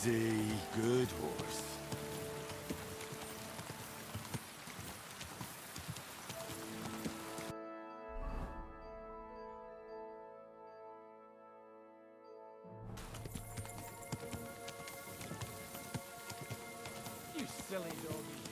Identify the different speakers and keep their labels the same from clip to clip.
Speaker 1: Easy, good horse.
Speaker 2: You silly doggy.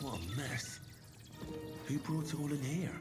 Speaker 1: What a mess. Who brought it all in here?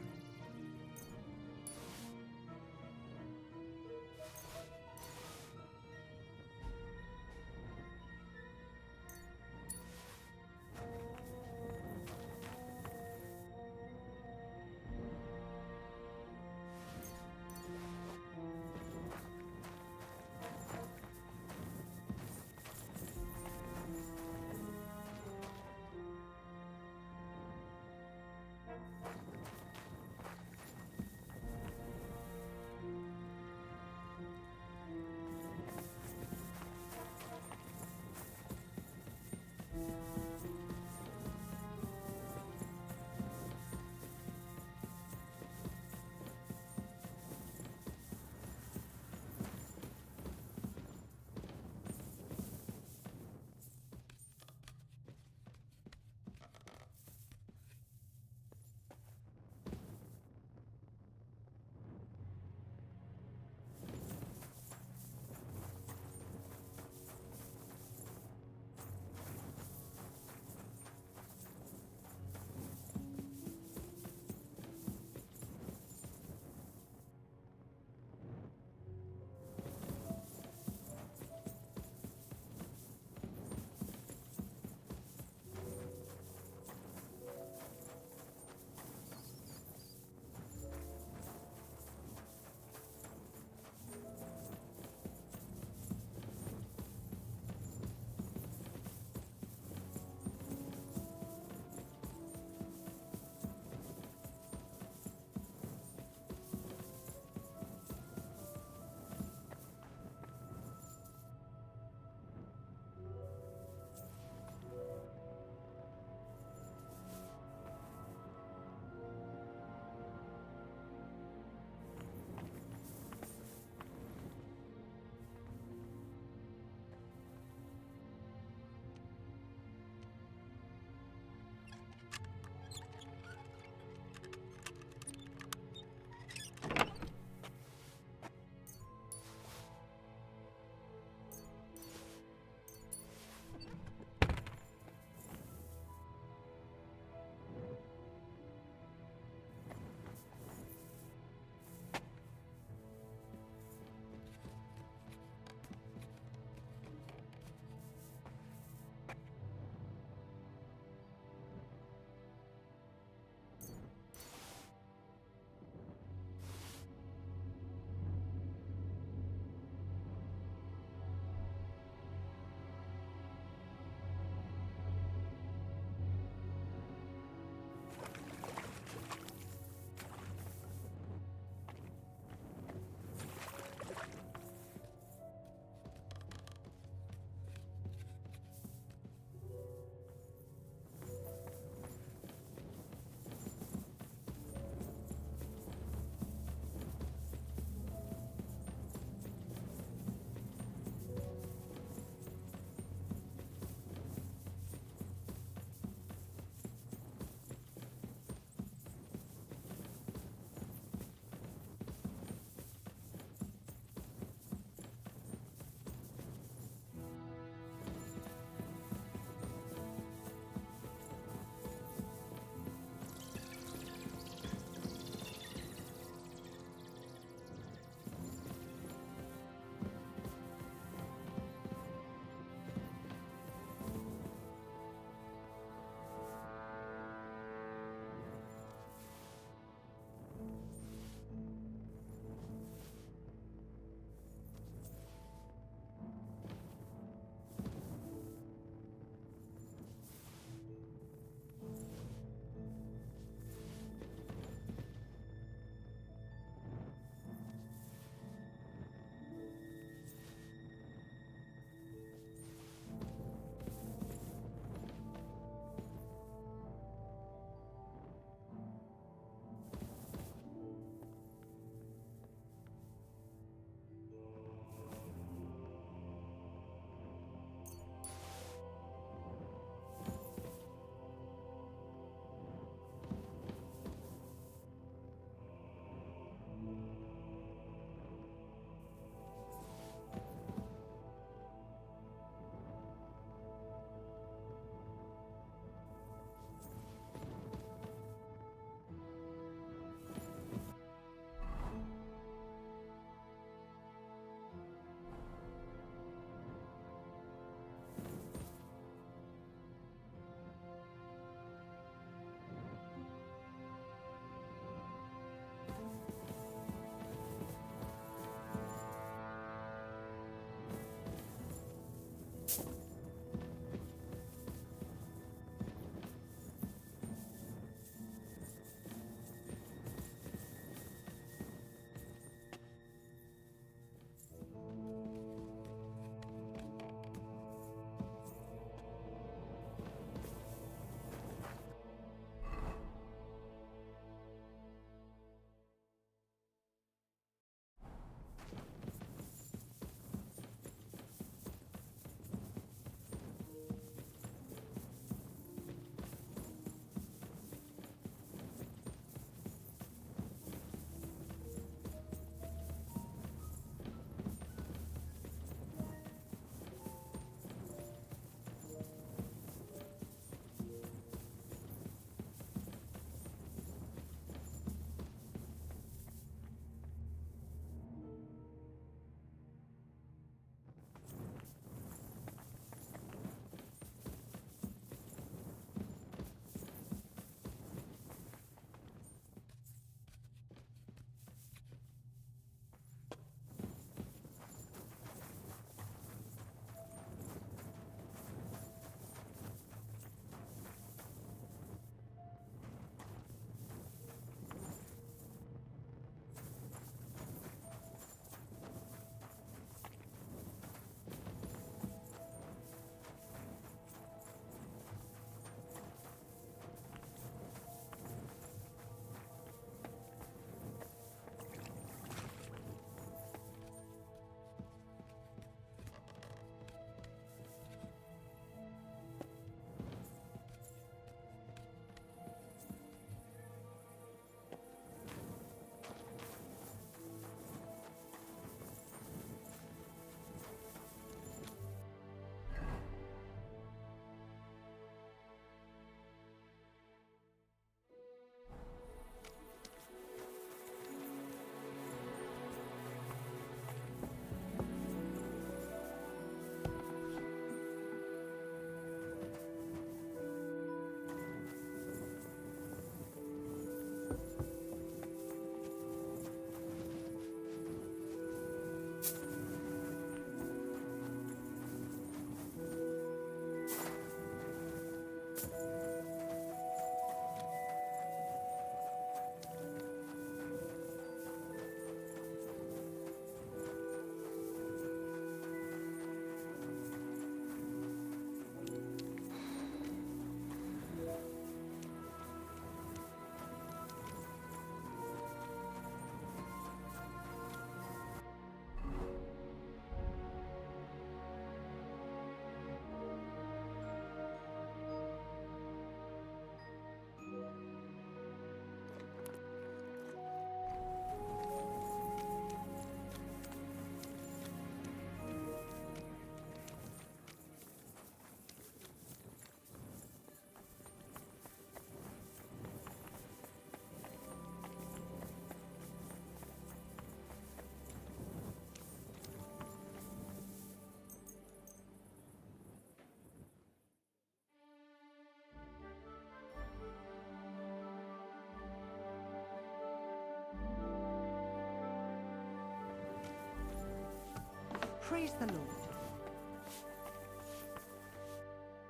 Speaker 3: Praise the Lord.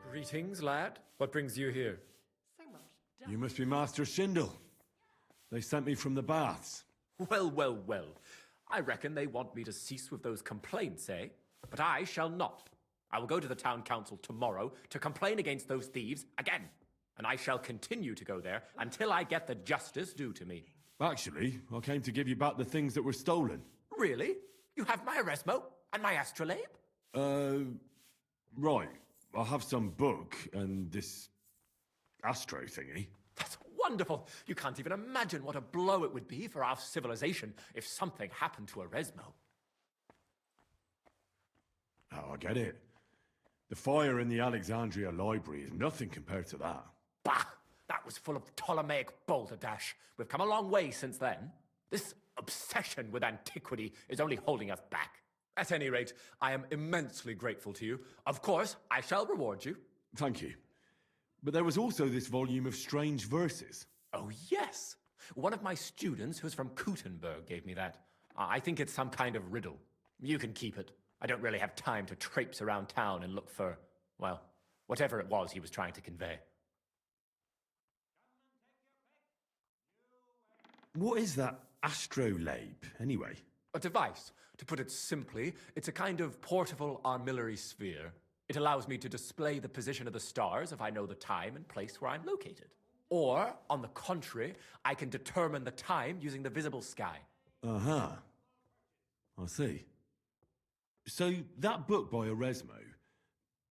Speaker 4: Greetings, lad. What brings you here?
Speaker 3: So much
Speaker 1: You must be Master Schindel. They sent me from the baths.
Speaker 4: Well, well, well. I reckon they want me to cease with those complaints, eh? But I shall not. I will go to the town council tomorrow to complain against those thieves again. And I shall continue to go there until I get the justice due to me.
Speaker 1: Actually, I came to give you back the things that were stolen.
Speaker 4: Really? You have my Eresmo and my astrolabe?
Speaker 1: Right. I have some book and this astro thingy.
Speaker 4: That's wonderful. You can't even imagine what a blow it would be for our civilization if something happened to Eresmo.
Speaker 1: Oh, I get it. The fire in the Alexandria library is nothing compared to that.
Speaker 4: Bah! That was full of Ptolemaic balderdash. We've come a long way since then. This obsession with antiquity is only holding us back. At any rate, I am immensely grateful to you. Of course, I shall reward you.
Speaker 1: Thank you. But there was also this volume of strange verses.
Speaker 4: Oh, yes. One of my students who's from Kuttenberg gave me that. I think it's some kind of riddle. You can keep it. I don't really have time to traipse around town and look for, well, whatever it was he was trying to convey.
Speaker 1: What is that astrolabe, anyway?
Speaker 4: A device. To put it simply, it's a kind of portable armillary sphere. It allows me to display the position of the stars if I know the time and place where I'm located. Or, on the contrary, I can determine the time using the visible sky.
Speaker 1: Uh-huh. I see. So, that book by Eresmo,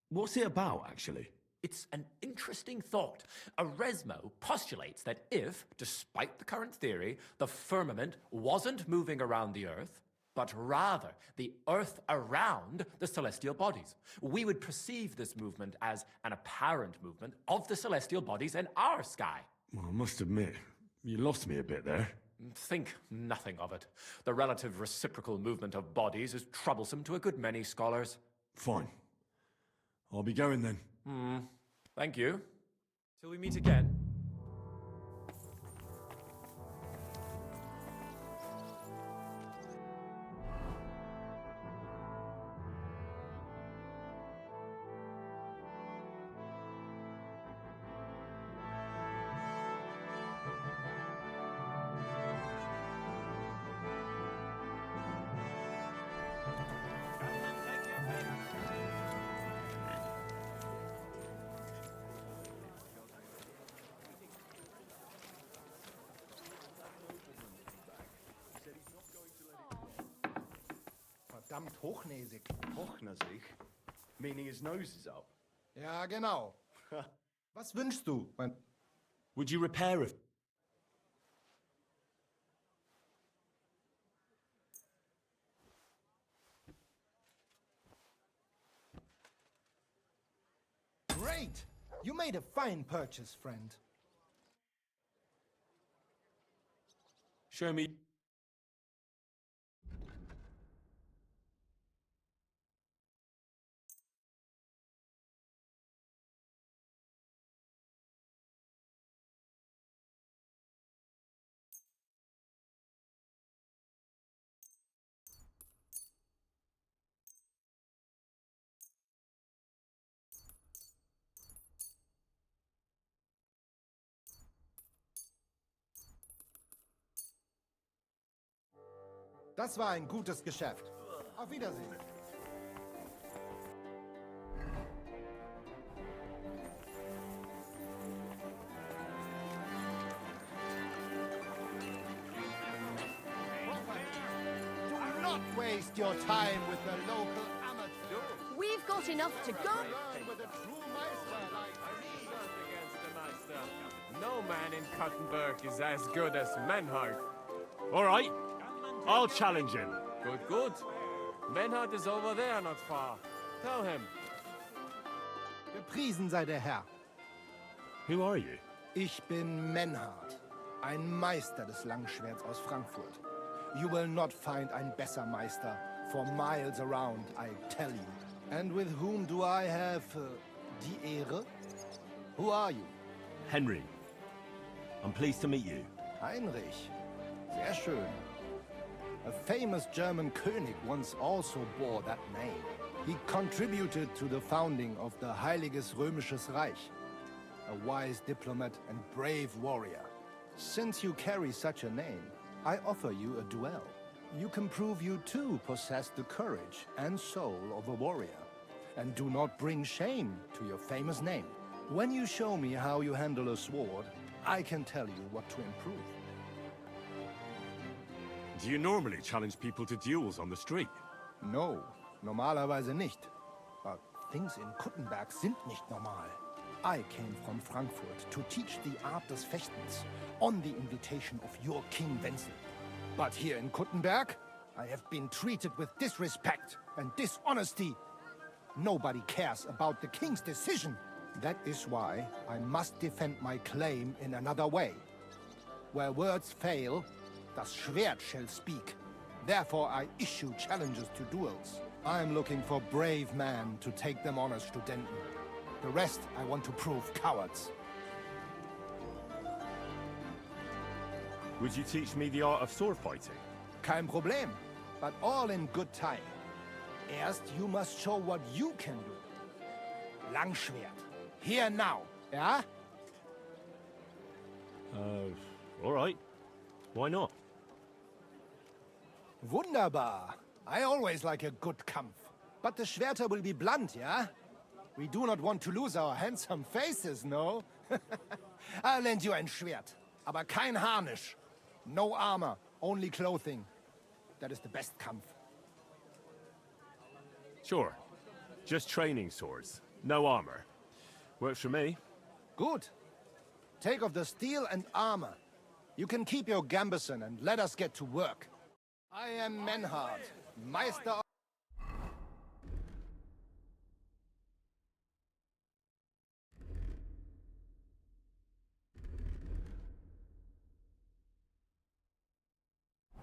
Speaker 1: what's it about, actually?
Speaker 4: It's an interesting thought. Eresmo postulates that if, despite the current theory, the firmament wasn't moving around the Earth, but rather the Earth around the celestial bodies, we would perceive this movement as an apparent movement of the celestial bodies in our sky.
Speaker 1: Well, I must admit, you lost me a bit there.
Speaker 4: Think nothing of it. The relative reciprocal movement of bodies is troublesome to a good many scholars.
Speaker 1: Fine. I'll be going then.
Speaker 4: Thank you. Till we meet again.
Speaker 5: Verdammt hochnäsig.
Speaker 6: Hochnäsig? Meaning his nose is up.
Speaker 5: Ja, genau. Was wünschst du?
Speaker 1: Would you repair it?
Speaker 5: Great! You made a fine purchase, friend.
Speaker 1: Show me.
Speaker 5: Das war ein gutes Geschäft. Auf Wiedersehen. Do not waste your time with the local amateurs.
Speaker 3: We've got enough to go.
Speaker 5: Learn with a true Meister like me.
Speaker 2: Against the Meister. No man in Kuttenberg is as good as Menhard.
Speaker 1: All right. I'll challenge him.
Speaker 2: Good, good. Menhard is over there, not far. Tell him.
Speaker 5: Gepriesen sei der Herr.
Speaker 1: Who are you?
Speaker 5: Ich bin Menhard, ein Meister des Langschwerts aus Frankfurt. You will not find ein besser Meister for miles around, I tell you. And with whom do I have die Ehre? Who are you?
Speaker 7: Henry. I'm pleased to meet you.
Speaker 5: Heinrich. Sehr schön. A famous German König once also bore that name. He contributed to the founding of the Heiliges Römisches Reich. A wise diplomat and brave warrior. Since you carry such a name, I offer you a duel. You can prove you too possess the courage and soul of a warrior. And do not bring shame to your famous name. When you show me how you handle a sword, I can tell you what to improve.
Speaker 1: Do you normally challenge people to duels on the street?
Speaker 5: No, normalerweise nicht. But things in Kuttenberg sind nicht normal. I came from Frankfurt to teach the art des Fechtens on the invitation of your King Wenzel. But here in Kuttenberg, I have been treated with disrespect and dishonesty. Nobody cares about the king's decision. That is why I must defend my claim in another way. Where words fail, das Schwert shall speak. Therefore I issue challenges to duels. I am looking for brave men to take them on as Studenten. The rest I want to prove cowards.
Speaker 1: Would you teach me the art of sword fighting?
Speaker 5: Kein Problem, but all in good time. Erst you must show what you can do. Langschwert. Here now, ja?
Speaker 1: All right. Why not?
Speaker 5: Wunderbar. I always like a good Kampf. But the Schwerter will be blunt, yeah? We do not want to lose our handsome faces, no? I'll lend you ein Schwert. Aber kein Harnisch. No armor, only clothing. That is the best Kampf.
Speaker 1: Sure. Just training swords. No armor. Works for me.
Speaker 5: Good. Take off the steel and armor. You can keep your gambeson and let us get to work. I am Menhard, Meister of...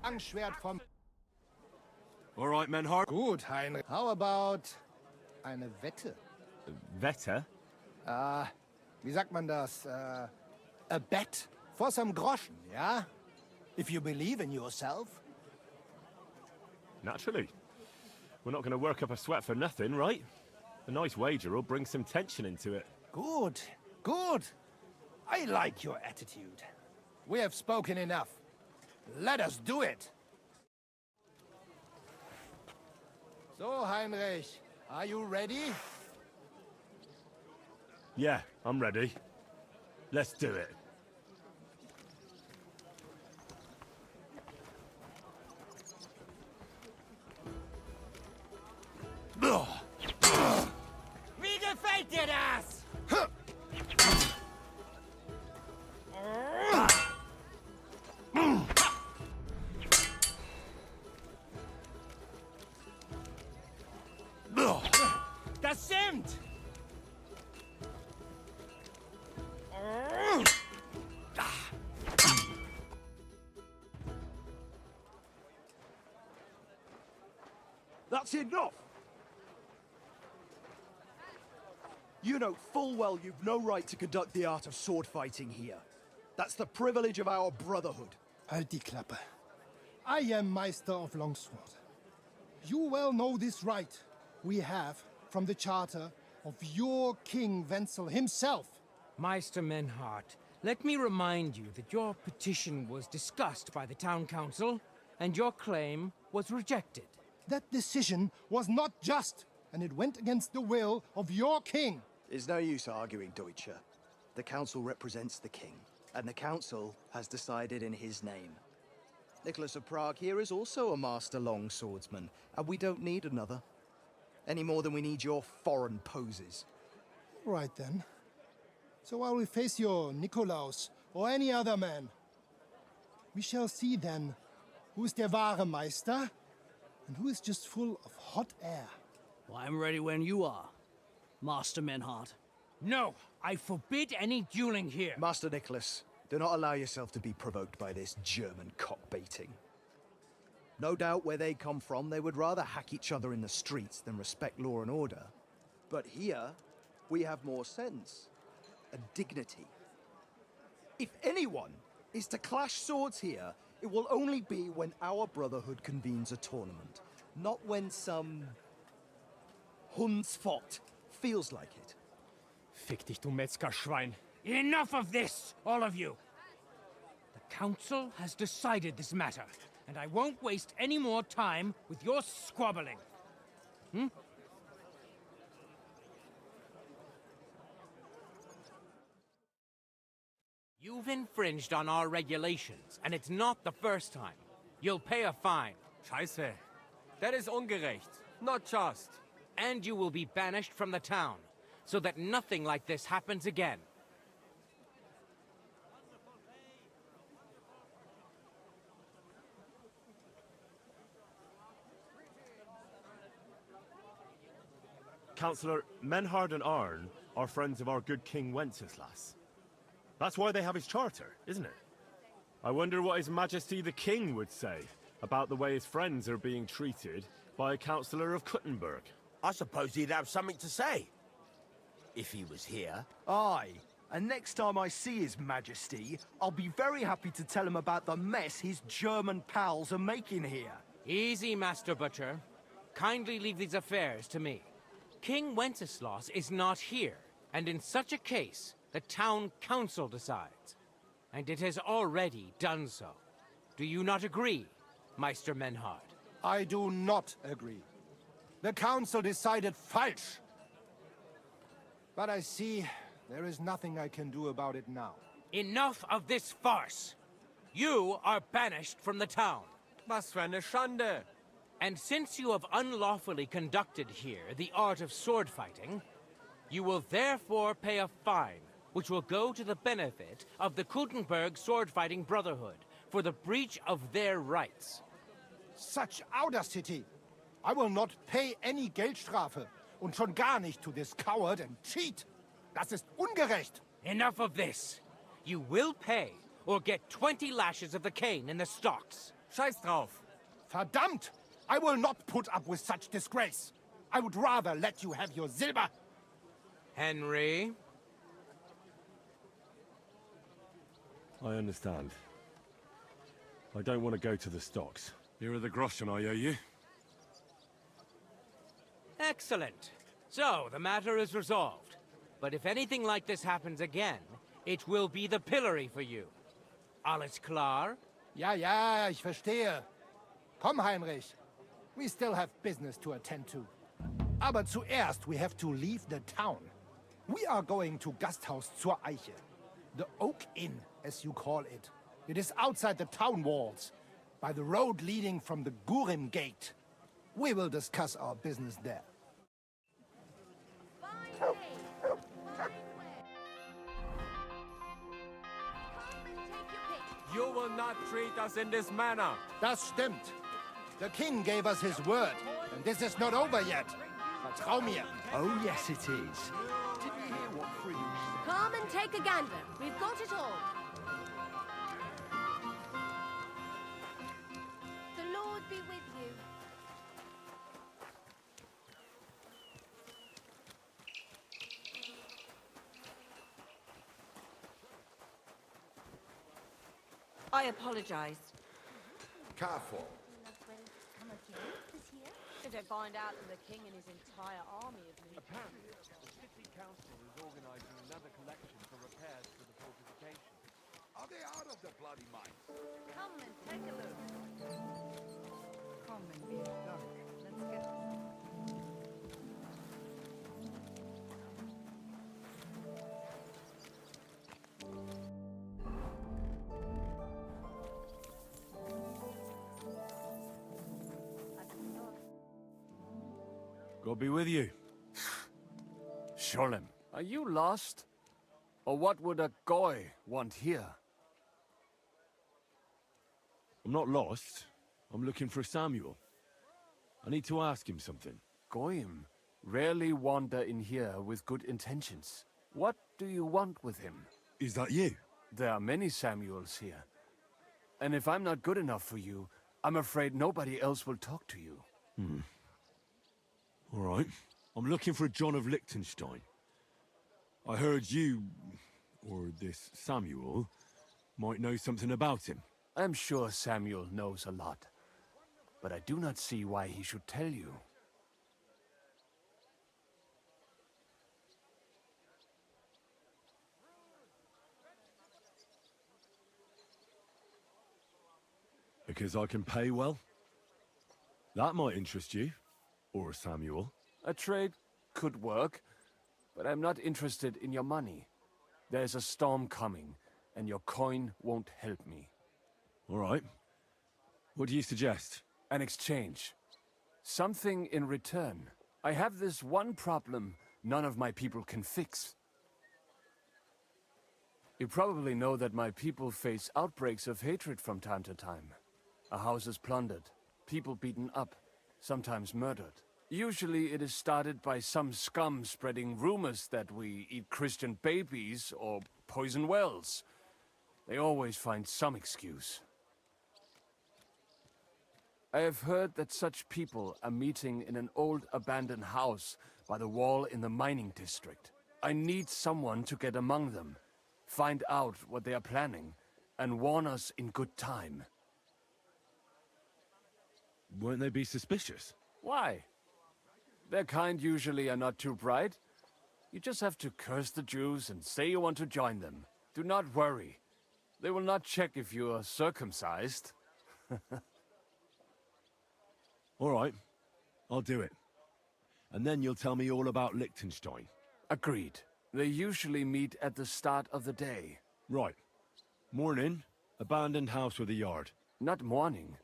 Speaker 5: Langschwert vom...
Speaker 1: All right, Menhard.
Speaker 5: Gut, Heinrich. How about eine Wette?
Speaker 1: Wette?
Speaker 5: Wie sagt man das? A bet for some groschen, yeah? If you believe in yourself.
Speaker 1: Naturally. We're not going to work up a sweat for nothing, right? A nice wager will bring some tension into it.
Speaker 5: Good, good. I like your attitude. We have spoken enough. Let us do it. So, Heinrich, are you ready?
Speaker 1: Yeah, I'm ready. Let's do it.
Speaker 2: Wie gefällt dir das? Das stimmt!
Speaker 6: That's enough! You know full well you've no right to conduct the art of sword fighting here. That's the privilege of our brotherhood.
Speaker 5: Halt die Klappe. I am Meister of Longsword. You well know this right we have from the charter of your King Wenzel himself.
Speaker 7: Meister Menhart, let me remind you that your petition was discussed by the town council, and your claim was rejected.
Speaker 5: That decision was not just, and it went against the will of your king.
Speaker 6: There's no use arguing, Deutscher. The council represents the king, and the council has decided in his name. Nicholas of Prague here is also a master longswordsman, and we don't need another. Any more than we need your foreign poses.
Speaker 5: Right then. So I will face your Nikolaus or any other man. We shall see then who is der wahre Meister and who is just full of hot air.
Speaker 8: Well, I'm ready when you are, Master Menhart.
Speaker 7: No, I forbid any dueling here.
Speaker 6: Master Nicholas, do not allow yourself to be provoked by this German cock-baiting. No doubt where they come from, they would rather hack each other in the streets than respect law and order. But here, we have more sense and dignity. If anyone is to clash swords here, It will only be when our Brotherhood convenes a tournament, not when some Hundsfott feels like it.
Speaker 2: Fick dich, du Metzgerschwein.
Speaker 7: Enough of this, all of you! The Council has decided this matter, and I won't waste any more time with your squabbling. You've infringed on our regulations, and it's not the first time. You'll pay a fine.
Speaker 2: Scheiße. That is ungerecht. Not just.
Speaker 7: And you will be banished from the town, so that nothing like this happens again.
Speaker 9: Councillor, Menhard and Arn are friends of our good King Wenceslas. That's why they have his charter, isn't it? I wonder what His Majesty the King would say about the way his friends are being treated by a councillor of Kuttenberg.
Speaker 10: I suppose he'd have something to say. If he was here.
Speaker 6: Aye, and next time I see His Majesty, I'll be very happy to tell him about the mess his German pals are making here.
Speaker 7: Easy, Master Butcher. Kindly leave these affairs to me. King Wenceslas is not here, and in such a case, the town council decides. And it has already done so. Do you not agree, Meister Menhard?
Speaker 5: I do not agree. The council decided falsch. But I see there is nothing I can do about it now.
Speaker 7: Enough of this farce! You are banished from the town.
Speaker 2: Was für eine Schande.
Speaker 7: And since you have unlawfully conducted here the art of sword fighting, you will therefore pay a fine, which will go to the benefit of the Kuttenberg Sword-Fighting Brotherhood for the breach of their rights.
Speaker 5: Such audacity! I will not pay any Geldstrafe. Und schon gar nicht to this coward and cheat. Das ist ungerecht.
Speaker 7: Enough of this. You will pay, or get 20 lashes of the cane in the stocks.
Speaker 2: Scheiß drauf.
Speaker 5: Verdammt! I will not put up with such disgrace. I would rather let you have your silber.
Speaker 7: Henry?
Speaker 9: I understand. I don't want to go to the stocks.
Speaker 1: Here are the groschen I owe you.
Speaker 7: Excellent. So, the matter is resolved. But if anything like this happens again, it will be the pillory for you. Alles klar?
Speaker 5: Ja, ja, ich verstehe. Komm, Heinrich. We still have business to attend to. Aber zuerst we have to leave the town. We are going to Gasthaus zur Eiche. The Oak Inn, as you call it. It is outside the town walls, by the road leading from the Gurim Gate. We will discuss our business there.
Speaker 2: You will not treat us in this manner.
Speaker 5: Das stimmt. The king gave us his word, and this is not over yet. Vertrau mir.
Speaker 6: Oh, yes, it is. Did you hear what Friedrich said?
Speaker 3: Come and take a gander. We've got it all. The Lord be with you.
Speaker 11: I apologize.
Speaker 10: Careful.
Speaker 11: If they find out that the king and his entire army have moved.
Speaker 2: Apparently, the city council is organizing another collection for repairs to the fortifications.
Speaker 10: Are they out of the bloody mine?
Speaker 11: Come and take a look. Come and be drunk. Let's get.
Speaker 1: God be with you.
Speaker 2: Sholem, are you lost? Or what would a goy want here?
Speaker 1: I'm not lost. I'm looking for Samuel. I need to ask him something.
Speaker 2: Goyim rarely wander in here with good intentions. What do you want with him?
Speaker 1: Is that you?
Speaker 2: There are many Samuels here. And if I'm not good enough for you, I'm afraid nobody else will talk to you.
Speaker 1: All right. I'm looking for John of Liechtenstein. I heard you, or this Samuel, might know something about him.
Speaker 2: I'm sure Samuel knows a lot, but I do not see why he should tell you.
Speaker 1: Because I can pay well? That might interest you. Or Samuel.
Speaker 2: A trade could work, but I'm not interested in your money. There's a storm coming, and your coin won't help me.
Speaker 1: All right. What do you suggest?
Speaker 2: An exchange. Something in return. I have this one problem none of my people can fix. You probably know that my people face outbreaks of hatred from time to time. A house is plundered, people beaten up, sometimes murdered. Usually it is started by some scum spreading rumors that we eat Christian babies or poison wells. They always find some excuse. I have heard that such people are meeting in an old abandoned house by the wall in the mining district. I need someone to get among them, find out what they are planning, and warn us in good time.
Speaker 1: Won't they be suspicious?
Speaker 2: Why? Their kind usually are not too bright. You just have to curse the Jews and say you want to join them. Do not worry. They will not check if you are circumcised.
Speaker 1: All right. I'll do it. And then you'll tell me all about Liechtenstein.
Speaker 2: Agreed. They usually meet at the start of the day.
Speaker 1: Right. Morning, abandoned house with a yard.
Speaker 2: Not morning.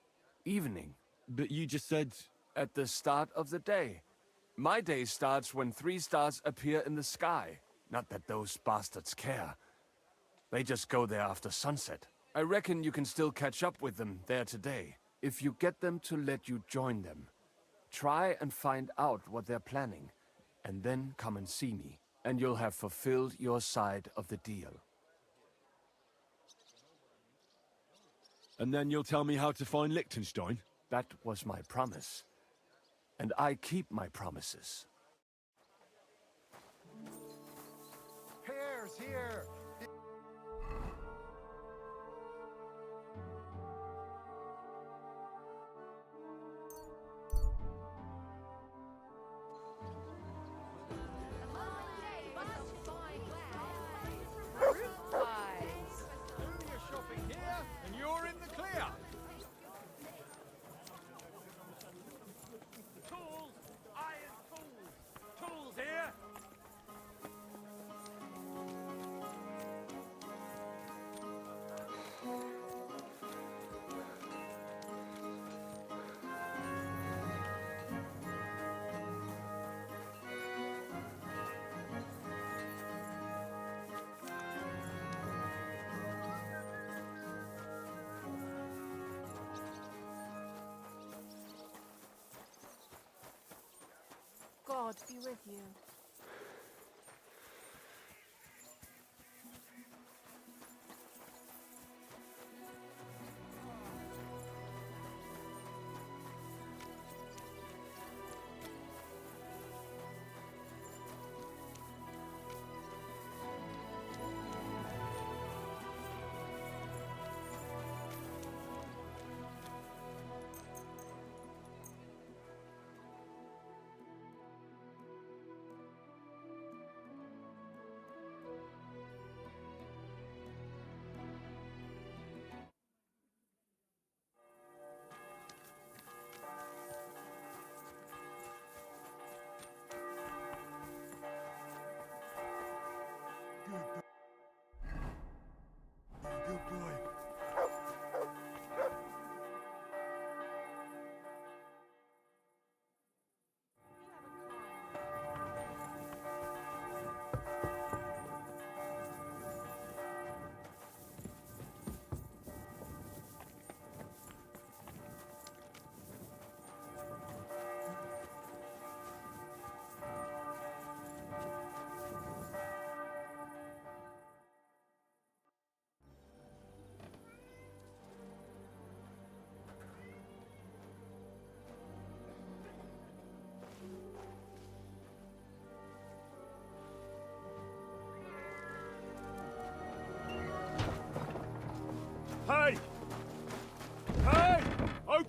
Speaker 2: Evening.
Speaker 1: But you just said...
Speaker 2: At the start of the day. My day starts when 3 stars appear in the sky. Not that those bastards care. They just go there after sunset. I reckon you can still catch up with them there today, if you get them to let you join them. Try and find out what they're planning, and then come and see me, and you'll have fulfilled your side of the deal.
Speaker 1: And then you'll tell me how to find Liechtenstein?
Speaker 2: That was my promise. And I keep my promises.
Speaker 5: Hare's here!
Speaker 3: God be with you.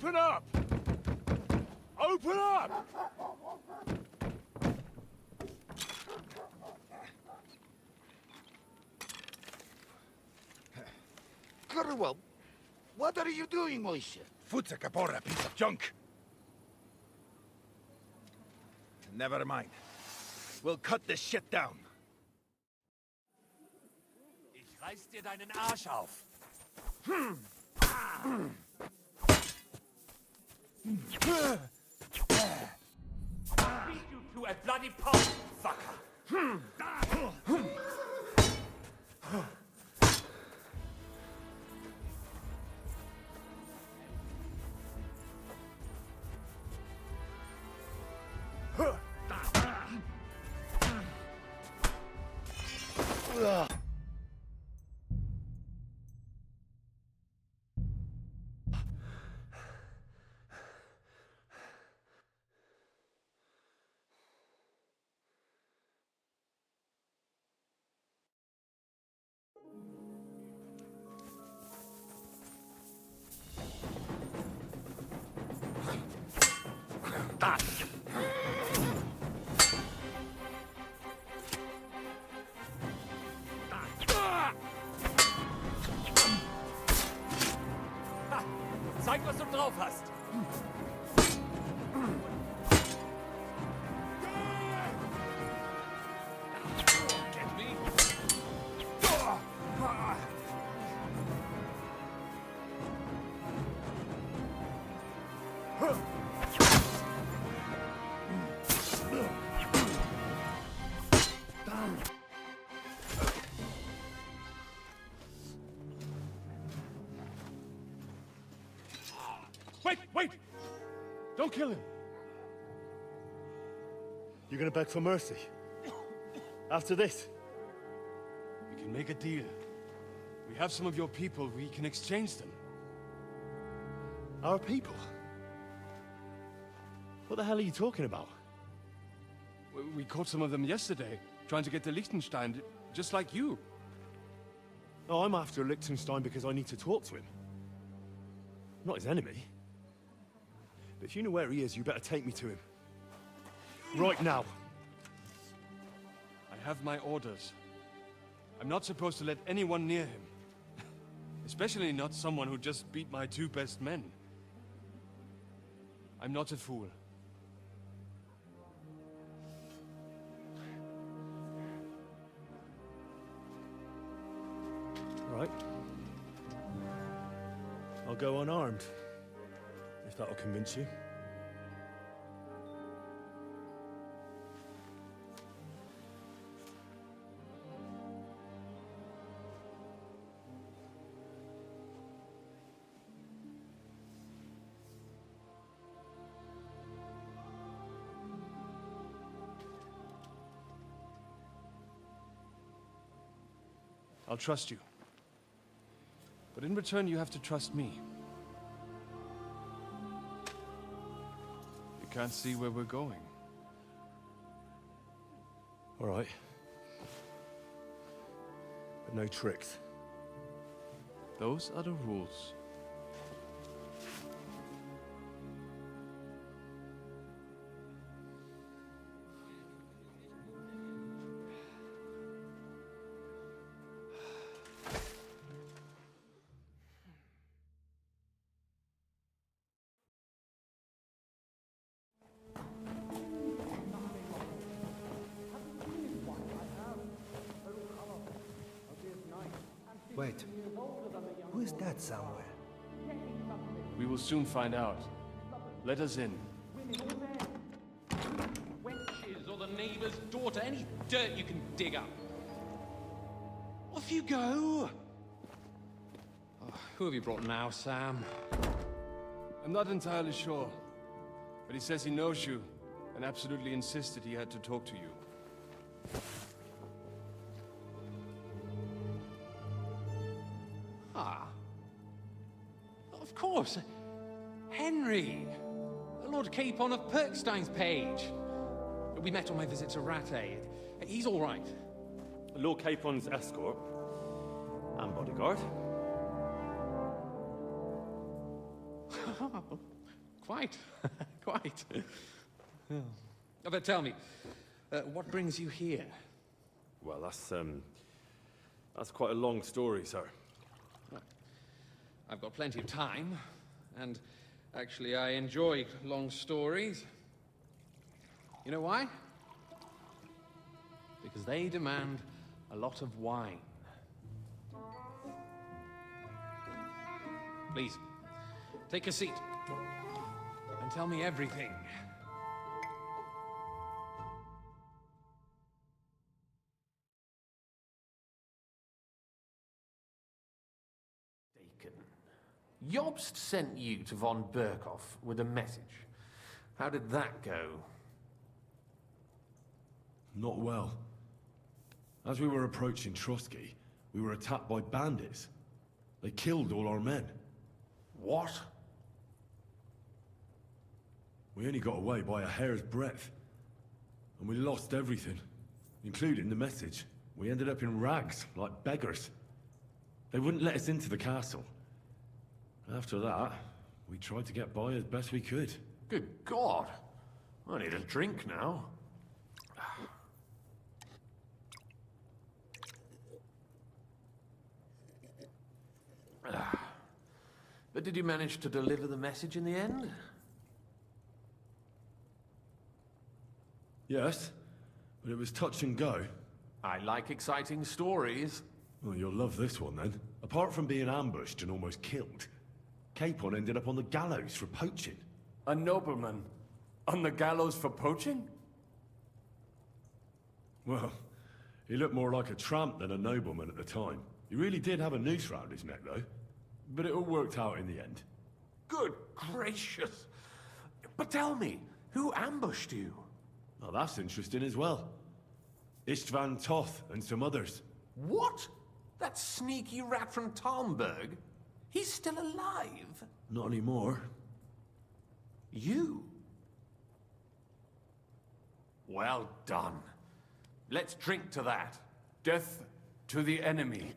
Speaker 9: Open up! Open up!
Speaker 12: Curwell, what are you doing, Moishe?
Speaker 13: Futsa Kapora, piece of junk. Never mind. We'll cut this shit down.
Speaker 2: Ich reiß dir deinen Arsch auf. Beat you to a bloody pulp, fucker. Zeig, was du drauf hast. Get me?
Speaker 9: Wait! Don't kill him! You're gonna beg for mercy? After this?
Speaker 2: We can make a deal. We have some of your people. We can exchange them.
Speaker 9: Our people? What the hell are you talking about?
Speaker 2: We caught some of them yesterday, trying to get to Liechtenstein, just like you.
Speaker 9: No, I'm after Liechtenstein because I need to talk to him. I'm not his enemy. But if you know where he is, you better take me to him. Right now.
Speaker 2: I have my orders. I'm not supposed to let anyone near him. Especially not someone who just beat my 2 best men. I'm not a fool.
Speaker 9: Right. I'll go unarmed. If that'll convince you.
Speaker 2: I'll trust you. But in return, you have to trust me. You can't see where we're going.
Speaker 9: All right. But no tricks.
Speaker 2: Those are the rules.
Speaker 5: Wait. Who is that somewhere?
Speaker 2: We will soon find out. Let us in.
Speaker 14: Wenches or the neighbor's daughter, any dirt you can dig up. Off you go! Oh, who have you brought now, Sam?
Speaker 2: I'm not entirely sure. But he says he knows you, and absolutely insisted he had to talk to you.
Speaker 14: Ah. Of course. Henry. Lord Capon of Perkstein's page. We met on my visit to Rattay. He's all right.
Speaker 9: Lord Capon's escort. And bodyguard.
Speaker 14: Quite. Quite. But tell me, what brings you here?
Speaker 9: Well, that's quite a long story, sir.
Speaker 14: Well, I've got plenty of time, and actually I enjoy long stories. You know why? Because they demand a lot of wine. Please, take a seat and tell me everything.
Speaker 15: Jobst sent you to von Berkhoff with a message. How did that go?
Speaker 1: Not well. As we were approaching Trotsky, we were attacked by bandits. They killed all our men.
Speaker 15: What?
Speaker 1: We only got away by a hair's breadth. And we lost everything, including the message. We ended up in rags, like beggars. They wouldn't let us into the castle. After that, we tried to get by as best we could.
Speaker 15: Good God! I need a drink now. But did you manage to deliver the message in the end?
Speaker 1: Yes, but it was touch and go.
Speaker 15: I like exciting stories.
Speaker 1: Well, you'll love this one then. Apart from being ambushed and almost killed, Capon ended up on the gallows for poaching.
Speaker 2: A nobleman? On the gallows for poaching?
Speaker 1: Well, he looked more like a tramp than a nobleman at the time. He really did have a noose round his neck, though. But it all worked out in the end.
Speaker 15: Good gracious! But tell me, who ambushed you?
Speaker 1: Oh, that's interesting as well. Istvan Toth and some others.
Speaker 15: What? That sneaky rat from Talmberg? He's still alive?
Speaker 1: Not anymore.
Speaker 15: You? Well done. Let's drink to that.
Speaker 2: Death to the enemy.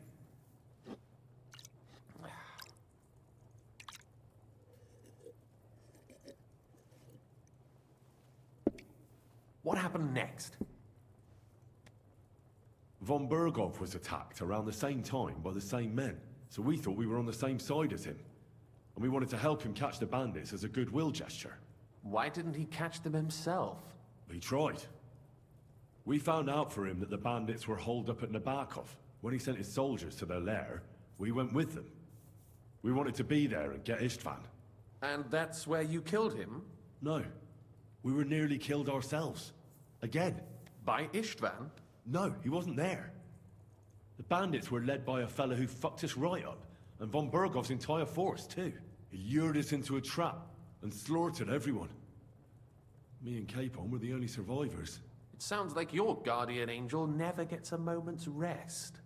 Speaker 15: What happened next?
Speaker 1: Von Berghoff was attacked around the same time by the same men, so we thought we were on the same side as him. And we wanted to help him catch the bandits as a goodwill gesture.
Speaker 15: Why didn't he catch them himself?
Speaker 1: He tried. We found out for him that the bandits were holed up at Nabokov. When he sent his soldiers to their lair, we went with them. We wanted to be there and get Istvan.
Speaker 15: And that's where you killed him?
Speaker 1: No. We were nearly killed ourselves. Again.
Speaker 15: By Istvan?
Speaker 1: No, he wasn't there. The bandits were led by a fella who fucked us right up, and von Berghoff's entire force, too. He lured us into a trap and slaughtered everyone. Me and Capon were the only survivors.
Speaker 15: It sounds like your guardian angel never gets a moment's rest.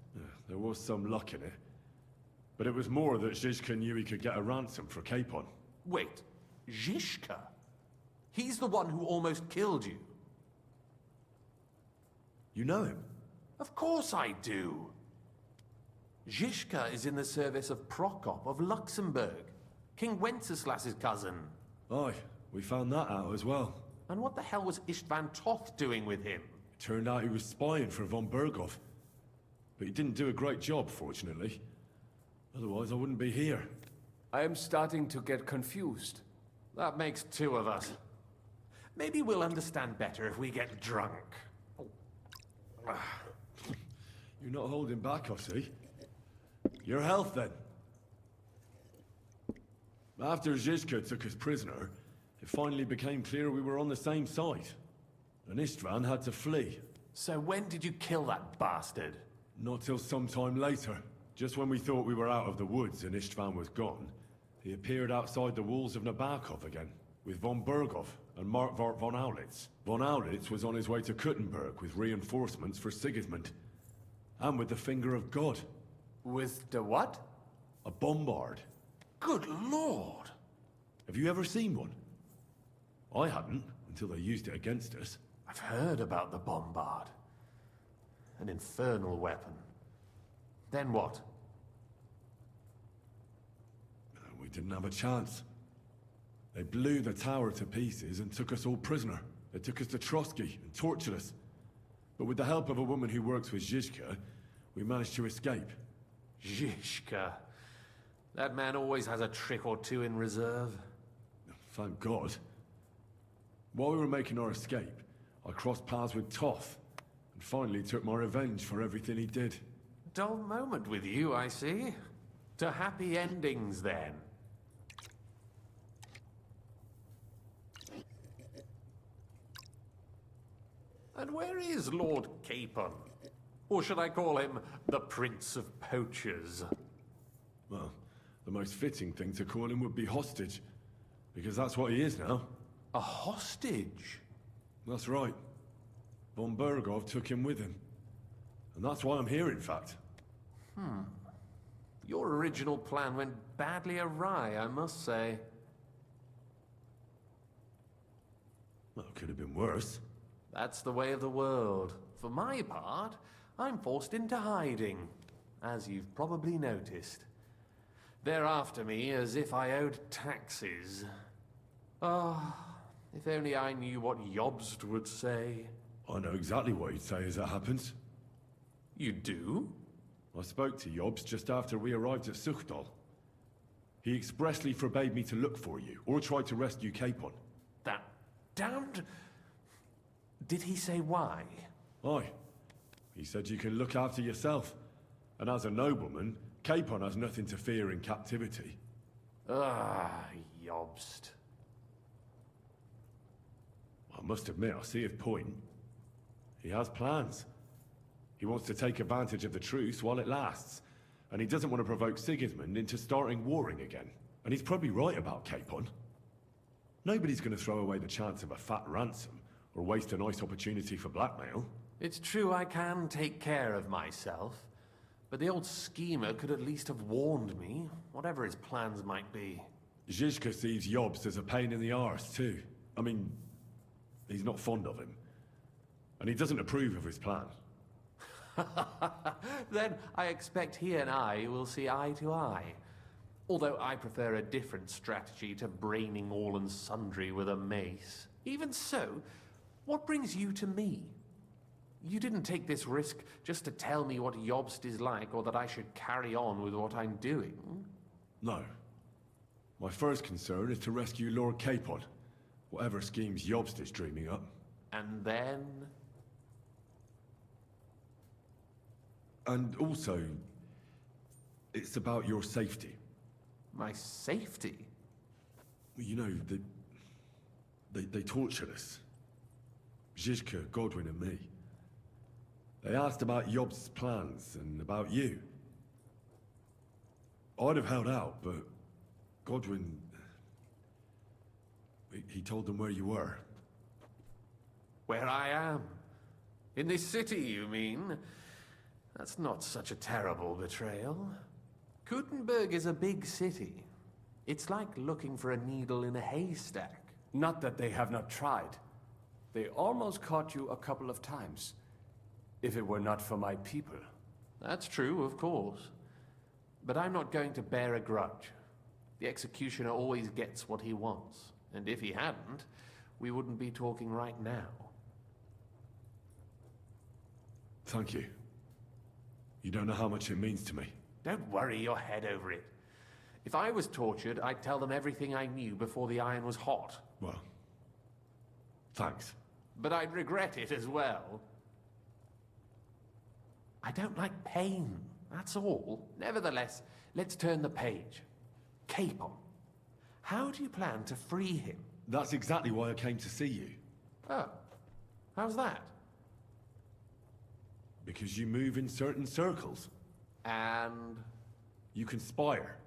Speaker 1: There was some luck in it. But it was more that Zizka knew he could get a ransom for Capon.
Speaker 15: Wait, Zizka? He's the one who almost killed you.
Speaker 1: You know him?
Speaker 15: Of course I do. Zizka is in the service of Prokop of Luxembourg, King Wenceslas's cousin.
Speaker 1: Aye, we found that out as well.
Speaker 15: And what the hell was Istvan Toth doing with him?
Speaker 1: It turned out he was spying for von Berghoff. But he didn't do a great job, fortunately. Otherwise, I wouldn't be here.
Speaker 2: I am starting to get confused.
Speaker 15: That makes two of us. Maybe we'll understand better if we get drunk.
Speaker 1: You're not holding back, I see. Your health, then. After Zizka took us prisoner, it finally became clear we were on the same side. And Istvan had to flee.
Speaker 15: So when did you kill that bastard?
Speaker 1: Not till some time later. Just when we thought we were out of the woods and Istvan was gone, he appeared outside the walls of Nabokov again, with von Berghoff and Markvart von Aulitz. Von Aulitz was on his way to Kuttenberg with reinforcements for Sigismund. And with the finger of God.
Speaker 2: With the what?
Speaker 1: A bombard.
Speaker 15: Good lord!
Speaker 1: Have you ever seen one? I hadn't, until they used it against us.
Speaker 15: I've heard about the bombard. An infernal weapon. Then what?
Speaker 1: We didn't have a chance. They blew the tower to pieces and took us all prisoner. They took us to Trotsky and tortured us. But with the help of a woman who works with Zizka, we managed to escape.
Speaker 15: Zizka. That man always has a trick or two in reserve.
Speaker 1: Thank God. While we were making our escape, I crossed paths with Toth, and finally took my revenge for everything he did.
Speaker 15: Dull moment with you, I see. To happy endings, then. And where is Lord Capon? Or should I call him the Prince of Poachers?
Speaker 1: Well, the most fitting thing to call him would be hostage, because that's what he is now.
Speaker 15: A hostage?
Speaker 1: That's right. Von Bergov took him with him. And that's why I'm here, in fact.
Speaker 15: Your original plan went badly awry, I must say.
Speaker 1: Well, it could have been worse.
Speaker 15: That's the way of the world. For my part, I'm forced into hiding, as you've probably noticed. They're after me as if I owed taxes. Ah, if only I knew what Jobst would say.
Speaker 1: I know exactly what he'd say as it happens.
Speaker 15: You do?
Speaker 1: I spoke to Jobst just after we arrived at Suchdal. He expressly forbade me to look for you, or try to rescue Capon.
Speaker 15: That damned... Did he say why?
Speaker 1: Aye. He said you can look after yourself. And as a nobleman, Capon has nothing to fear in captivity.
Speaker 15: Ah, Jobst.
Speaker 1: I must admit, I see his point. He has plans. He wants to take advantage of the truce while it lasts. And he doesn't want to provoke Sigismund into starting warring again. And he's probably right about Capon. Nobody's going to throw away the chance of a fat ransom, or waste a nice opportunity for blackmail.
Speaker 15: It's true I can take care of myself, but the old schemer could at least have warned me, whatever his plans might be.
Speaker 1: Zizka sees Jobst as a pain in the arse, too. I mean, he's not fond of him. And he doesn't approve of his plan.
Speaker 15: Then I expect he and I will see eye to eye. Although I prefer a different strategy to braining all and sundry with a mace. Even so, what brings you to me? You didn't take this risk just to tell me what Jobst is like, or that I should carry on with what I'm doing.
Speaker 1: No. My first concern is to rescue Lord Capon, whatever schemes Jobst is dreaming up.
Speaker 15: And then...
Speaker 1: And also, it's about your safety.
Speaker 15: My safety?
Speaker 1: You know, they tortured us. Zizka, Godwin and me. They asked about Jobst's plans and about you. I'd have held out, but Godwin... He told them where you were.
Speaker 15: Where I am? In this city, you mean? That's not such a terrible betrayal. Gutenberg is a big city. It's like looking for a needle in a haystack.
Speaker 2: Not that they have not tried. They almost caught you a couple of times. If it were not for my people.
Speaker 15: That's true, of course. But I'm not going to bear a grudge. The executioner always gets what he wants. And if he hadn't, we wouldn't be talking right now.
Speaker 1: Thank you. You don't know how much it means to me.
Speaker 15: Don't worry your head over it. If I was tortured, I'd tell them everything I knew before the iron was hot.
Speaker 1: Well, thanks.
Speaker 15: But I'd regret it as well. I don't like pain, that's all. Nevertheless, let's turn the page. Capon. How do you plan to free him?
Speaker 1: That's exactly why I came to see you.
Speaker 15: Oh, how's that?
Speaker 1: Because you move in certain circles.
Speaker 15: And?
Speaker 1: You conspire.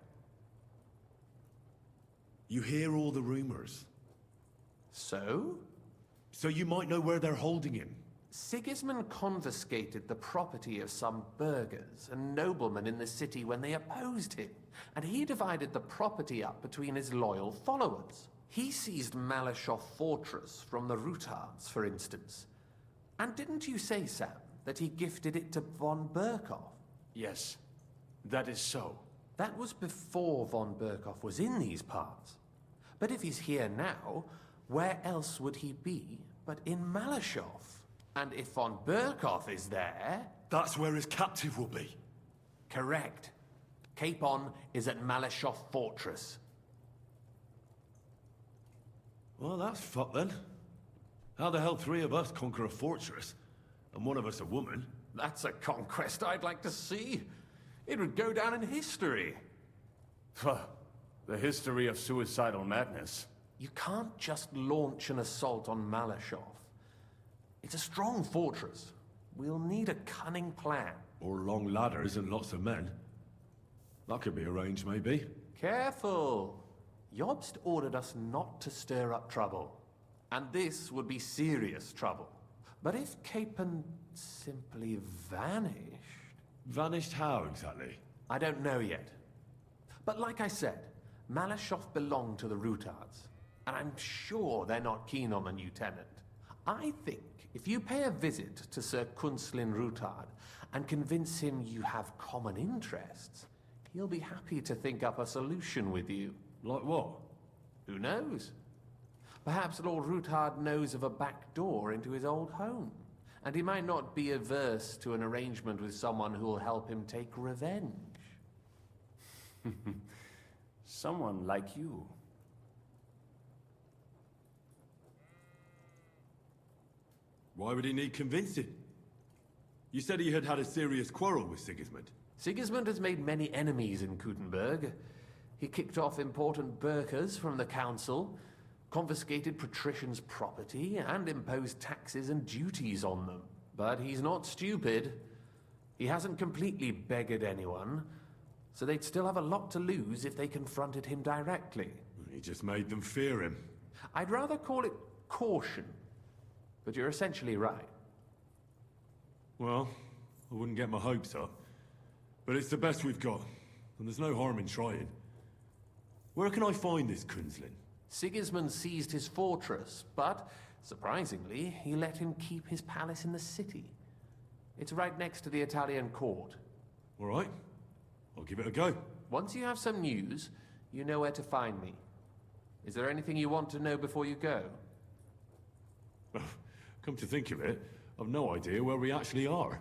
Speaker 1: You hear all the rumors.
Speaker 15: So?
Speaker 1: So you might know where they're holding him.
Speaker 15: Sigismund confiscated the property of some burghers and noblemen in the city when they opposed him, and he divided the property up between his loyal followers. He seized Malashov Fortress from the Rutards, for instance. And didn't you say, Sam, that he gifted it to von Berkov?
Speaker 2: Yes, that is so.
Speaker 15: That was before von Berkov was in these parts. But if he's here now, where else would he be but in Malashov? And if von Burkov is there...
Speaker 1: That's where his captive will be.
Speaker 15: Correct. Capon is at Malashov Fortress.
Speaker 1: Well, that's fucked then. How the hell three of us conquer a fortress, and one of us a woman?
Speaker 15: That's a conquest I'd like to see. It would go down in history.
Speaker 2: The history of suicidal madness.
Speaker 15: You can't just launch an assault on Malashov. It's a strong fortress. We'll need a cunning plan.
Speaker 1: Or long ladders and lots of men. That could be arranged, maybe.
Speaker 15: Careful! Jobst ordered us not to stir up trouble. And this would be serious trouble. But if Capon simply vanished...
Speaker 1: Vanished how, exactly?
Speaker 15: I don't know yet. But like I said, Malashov belonged to the Rutards. And I'm sure they're not keen on the new tenant. I think if you pay a visit to Sir Kunslin Rutard and convince him you have common interests, he'll be happy to think up a solution with you.
Speaker 1: Like what?
Speaker 15: Who knows? Perhaps Lord Rutard knows of a back door into his old home, and he might not be averse to an arrangement with someone who'll help him take revenge.
Speaker 2: Someone like you.
Speaker 1: Why would he need convincing? You said he had had a serious quarrel with Sigismund.
Speaker 15: Sigismund has made many enemies in Kuttenberg. He kicked off important burghers from the council, confiscated patricians' property, and imposed taxes and duties on them. But he's not stupid. He hasn't completely beggared anyone, so they'd still have a lot to lose if they confronted him directly.
Speaker 1: He just made them fear him.
Speaker 15: I'd rather call it caution, but you're essentially right.
Speaker 1: Well, I wouldn't get my hopes up. But it's the best we've got, and there's no harm in trying. Where can I find this Kunslin?
Speaker 15: Sigismund seized his fortress, but, surprisingly, he let him keep his palace in the city. It's right next to the Italian court.
Speaker 1: All right. I'll give it a go.
Speaker 15: Once you have some news, you know where to find me. Is there anything you want to know before you go?
Speaker 1: Come to think of it, I've no idea where we actually are.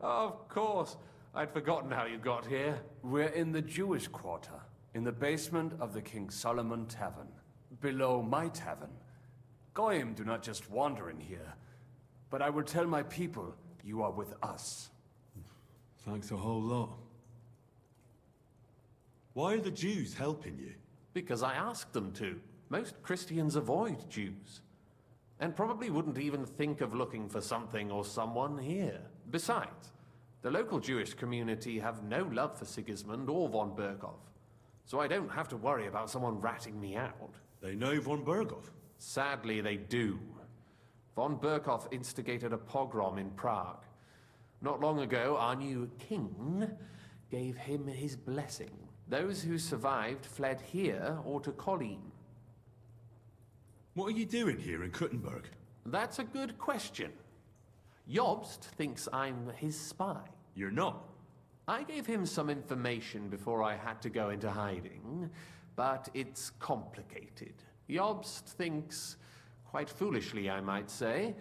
Speaker 15: Of course. I'd forgotten how you got here.
Speaker 2: We're in the Jewish quarter, in the basement of the King Solomon Tavern, below my tavern. Goyim do not just wander in here, but I will tell my people you are with us.
Speaker 1: Thanks a whole lot. Why are the Jews helping you?
Speaker 15: Because I asked them to. Most Christians avoid Jews. And probably wouldn't even think of looking for something or someone here. Besides, the local Jewish community have no love for Sigismund or von Burkov. So I don't have to worry about someone ratting me out.
Speaker 1: They know von Burkov?
Speaker 15: Sadly, they do. Von Burkov instigated a pogrom in Prague. Not long ago, our new king gave him his blessing. Those who survived fled here or to Kolin.
Speaker 1: What are you doing here in Kuttenberg?
Speaker 15: That's a good question. Jobst thinks I'm his spy.
Speaker 1: You're not.
Speaker 15: I gave him some information before I had to go into hiding, but it's complicated. Jobst thinks, quite foolishly I might say,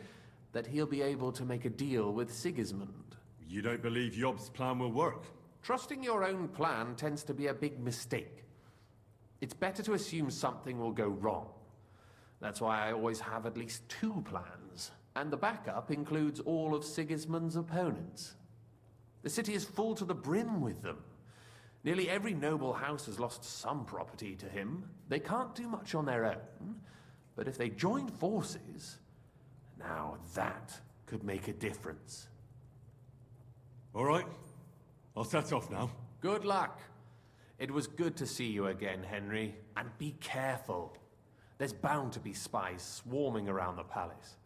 Speaker 15: that he'll be able to make a deal with Sigismund.
Speaker 1: You don't believe Jobst's plan will work?
Speaker 15: Trusting your own plan tends to be a big mistake. It's better to assume something will go wrong. That's why I always have at least 2 plans, and the backup includes all of Sigismund's opponents. The city is full to the brim with them. Nearly every noble house has lost some property to him. They can't do much on their own, but if they join forces, now that could make a difference.
Speaker 1: All right. I'll set off now.
Speaker 15: Good luck. It was good to see you again, Henry. And be careful. There's bound to be spies swarming around the palace.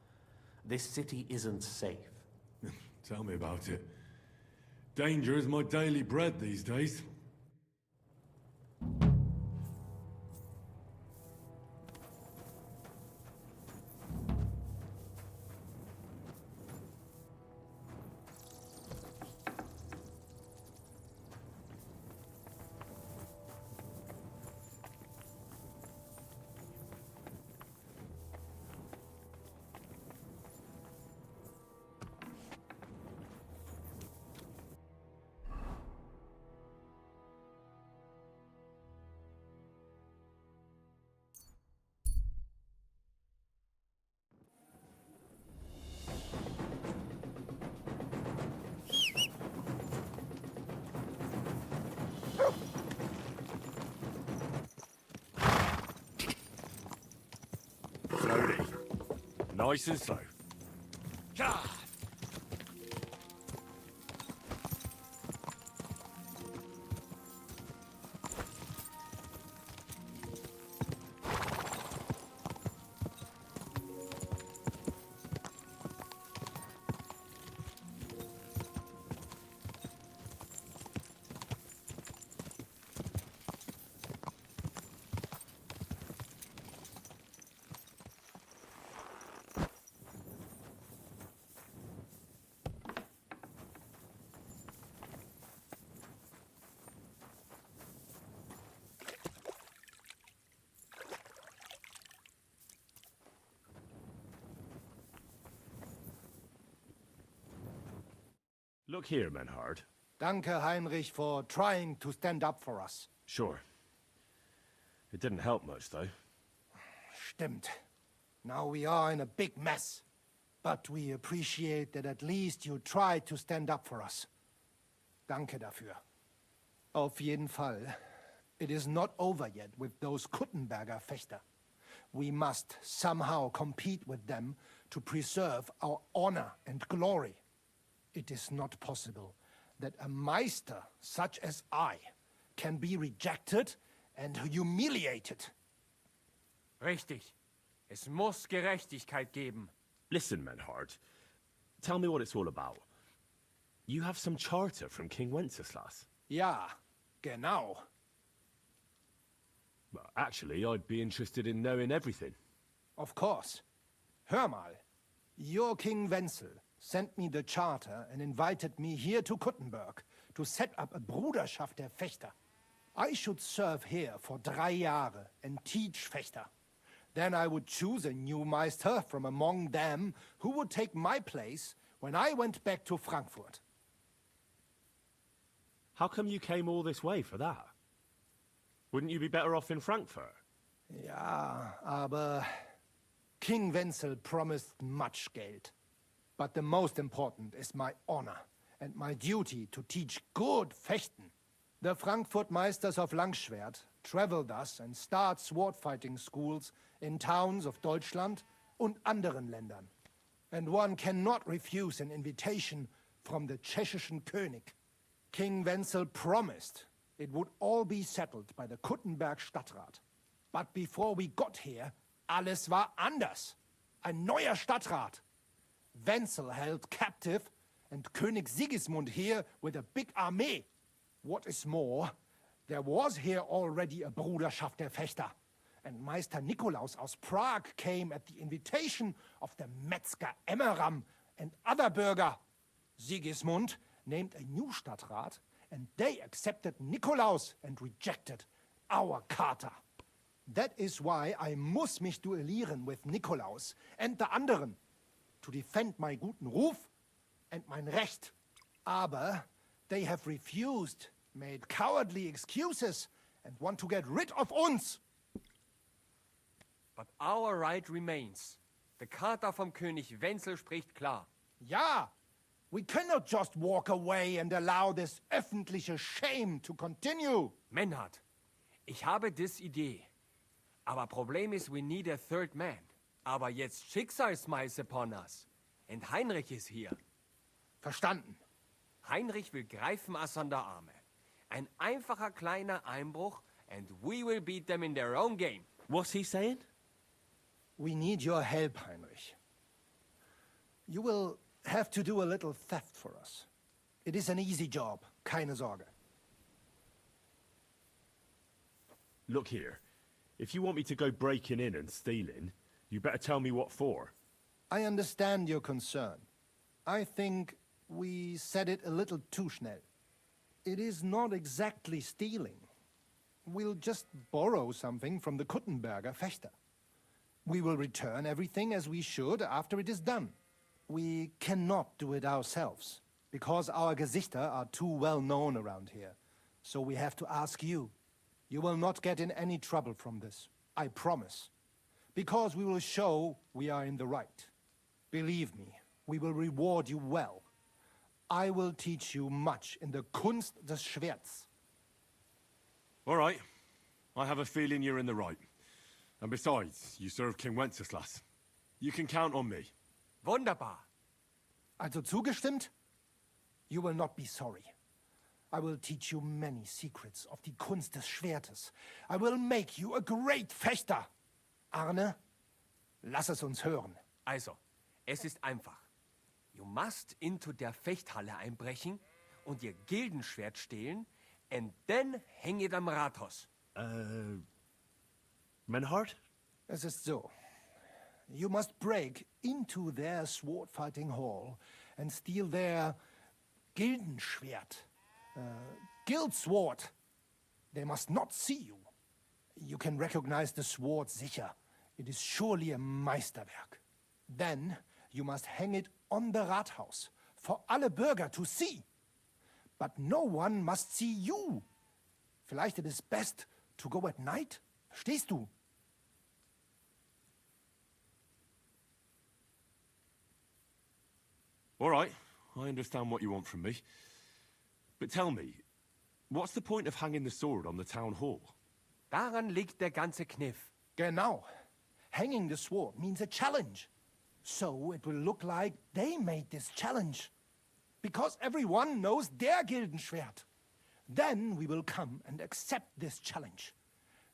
Speaker 15: This city isn't safe.
Speaker 1: Tell me about it. Danger is my daily bread these days. Nice and slow.
Speaker 9: Look here, Menhard.
Speaker 5: Danke, Heinrich, for trying to stand up for us.
Speaker 9: Sure. It didn't help much, though.
Speaker 5: Stimmt. Now we are in a big mess. But we appreciate that at least you tried to stand up for us. Danke dafür. Auf jeden Fall. It is not over yet with those Kuttenberger Fechter. We must somehow compete with them to preserve our honor and glory. It is not possible that a Meister such as I can be rejected and humiliated.
Speaker 2: Richtig. Es muss Gerechtigkeit geben.
Speaker 9: Listen, Menhard. Tell me what it's all about. You have some charter from King Wenceslas.
Speaker 5: Ja, genau.
Speaker 9: Well, actually, I'd be interested in knowing everything.
Speaker 5: Of course. Hör mal. Your King Wenzel sent me the charter and invited me here to Kuttenberg to set up a Bruderschaft der Fechter. I should serve here for 3 Jahre and teach Fechter. Then I would choose a new Meister from among them who would take my place when I went back to Frankfurt.
Speaker 9: How come you came all this way for that? Wouldn't you be better off in Frankfurt?
Speaker 5: Ja, aber King Wenzel promised much Geld. But the most important is my honor and my duty to teach good Fechten. The Frankfurt Meisters of Langschwert travel thus and start sword fighting schools in towns of Deutschland und anderen Ländern. And one cannot refuse an invitation from the Tschechischen König. King Wenzel promised it would all be settled by the Kuttenberg Stadtrat. But before we got here, alles war anders. Ein neuer Stadtrat. Wenzel held captive and König Sigismund here with a big army. What is more, there was here already a Bruderschaft der Fechter, and Meister Nikolaus aus Prague came at the invitation of the Metzger Emmeram and other Bürger. Sigismund named a new Stadtrat, and they accepted Nikolaus and rejected our Charta. That is why I muss mich duellieren with Nikolaus and the anderen, to defend my guten Ruf and mein Recht. Aber they have refused, made cowardly excuses, and want to get rid of uns.
Speaker 2: But our right remains. The Charta vom König Wenzel spricht klar.
Speaker 5: Ja, we cannot just walk away and allow this öffentliche shame to continue.
Speaker 2: Menhard, ich habe dis Idee. Aber Problem ist, we need a third man. Aber jetzt Schicksalsmeis upon us. And Heinrich ist hier.
Speaker 5: Verstanden.
Speaker 2: Heinrich will greifen us an der Arme. Ein einfacher kleiner Einbruch, and we will beat them in their own game.
Speaker 9: What's he saying?
Speaker 5: We need your help, Heinrich. You will have to do a little theft for us. It is an easy job, keine Sorge.
Speaker 9: Look here. If you want me to go breaking in and stealing, you better tell me what for.
Speaker 5: I understand your concern. I think we said it a little too schnell. It is not exactly stealing. We'll just borrow something from the Kuttenberger Fechter. We will return everything as we should after it is done. We cannot do it ourselves, because our Gesichter are too well known around here. So we have to ask you. You will not get in any trouble from this, I promise. Because we will show we are in the right. Believe me, we will reward you well. I will teach you much in the Kunst des Schwerts.
Speaker 1: All right. I have a feeling you're in the right. And besides, you serve King Wenceslas. You can count on me.
Speaker 2: Wunderbar.
Speaker 5: Also zugestimmt? You will not be sorry. I will teach you many secrets of die Kunst des Schwertes. I will make you a great Fechter. Arne, lass es uns hören.
Speaker 2: Also, es ist einfach. You must into der Fechthalle einbrechen und ihr Gildenschwert stehlen and then hang it am Rathaus.
Speaker 9: Menhard?
Speaker 5: Es ist so. You must break into their sword-fighting hall and steal their Gildenschwert. Guild sword. They must not see you. You can recognize the sword sicher. It is surely a Meisterwerk. Then you must hang it on the Rathaus for alle Bürger to see. But no one must see you. Vielleicht it is best to go at night? Verstehst du?
Speaker 1: All right, I understand what you want from me. But tell me, what's the point of hanging the sword on the town hall?
Speaker 2: Daran liegt der ganze Kniff.
Speaker 5: Genau. Hanging the sword means a challenge. So it will look like they made this challenge. Because everyone knows their Gildenschwert. Then we will come and accept this challenge.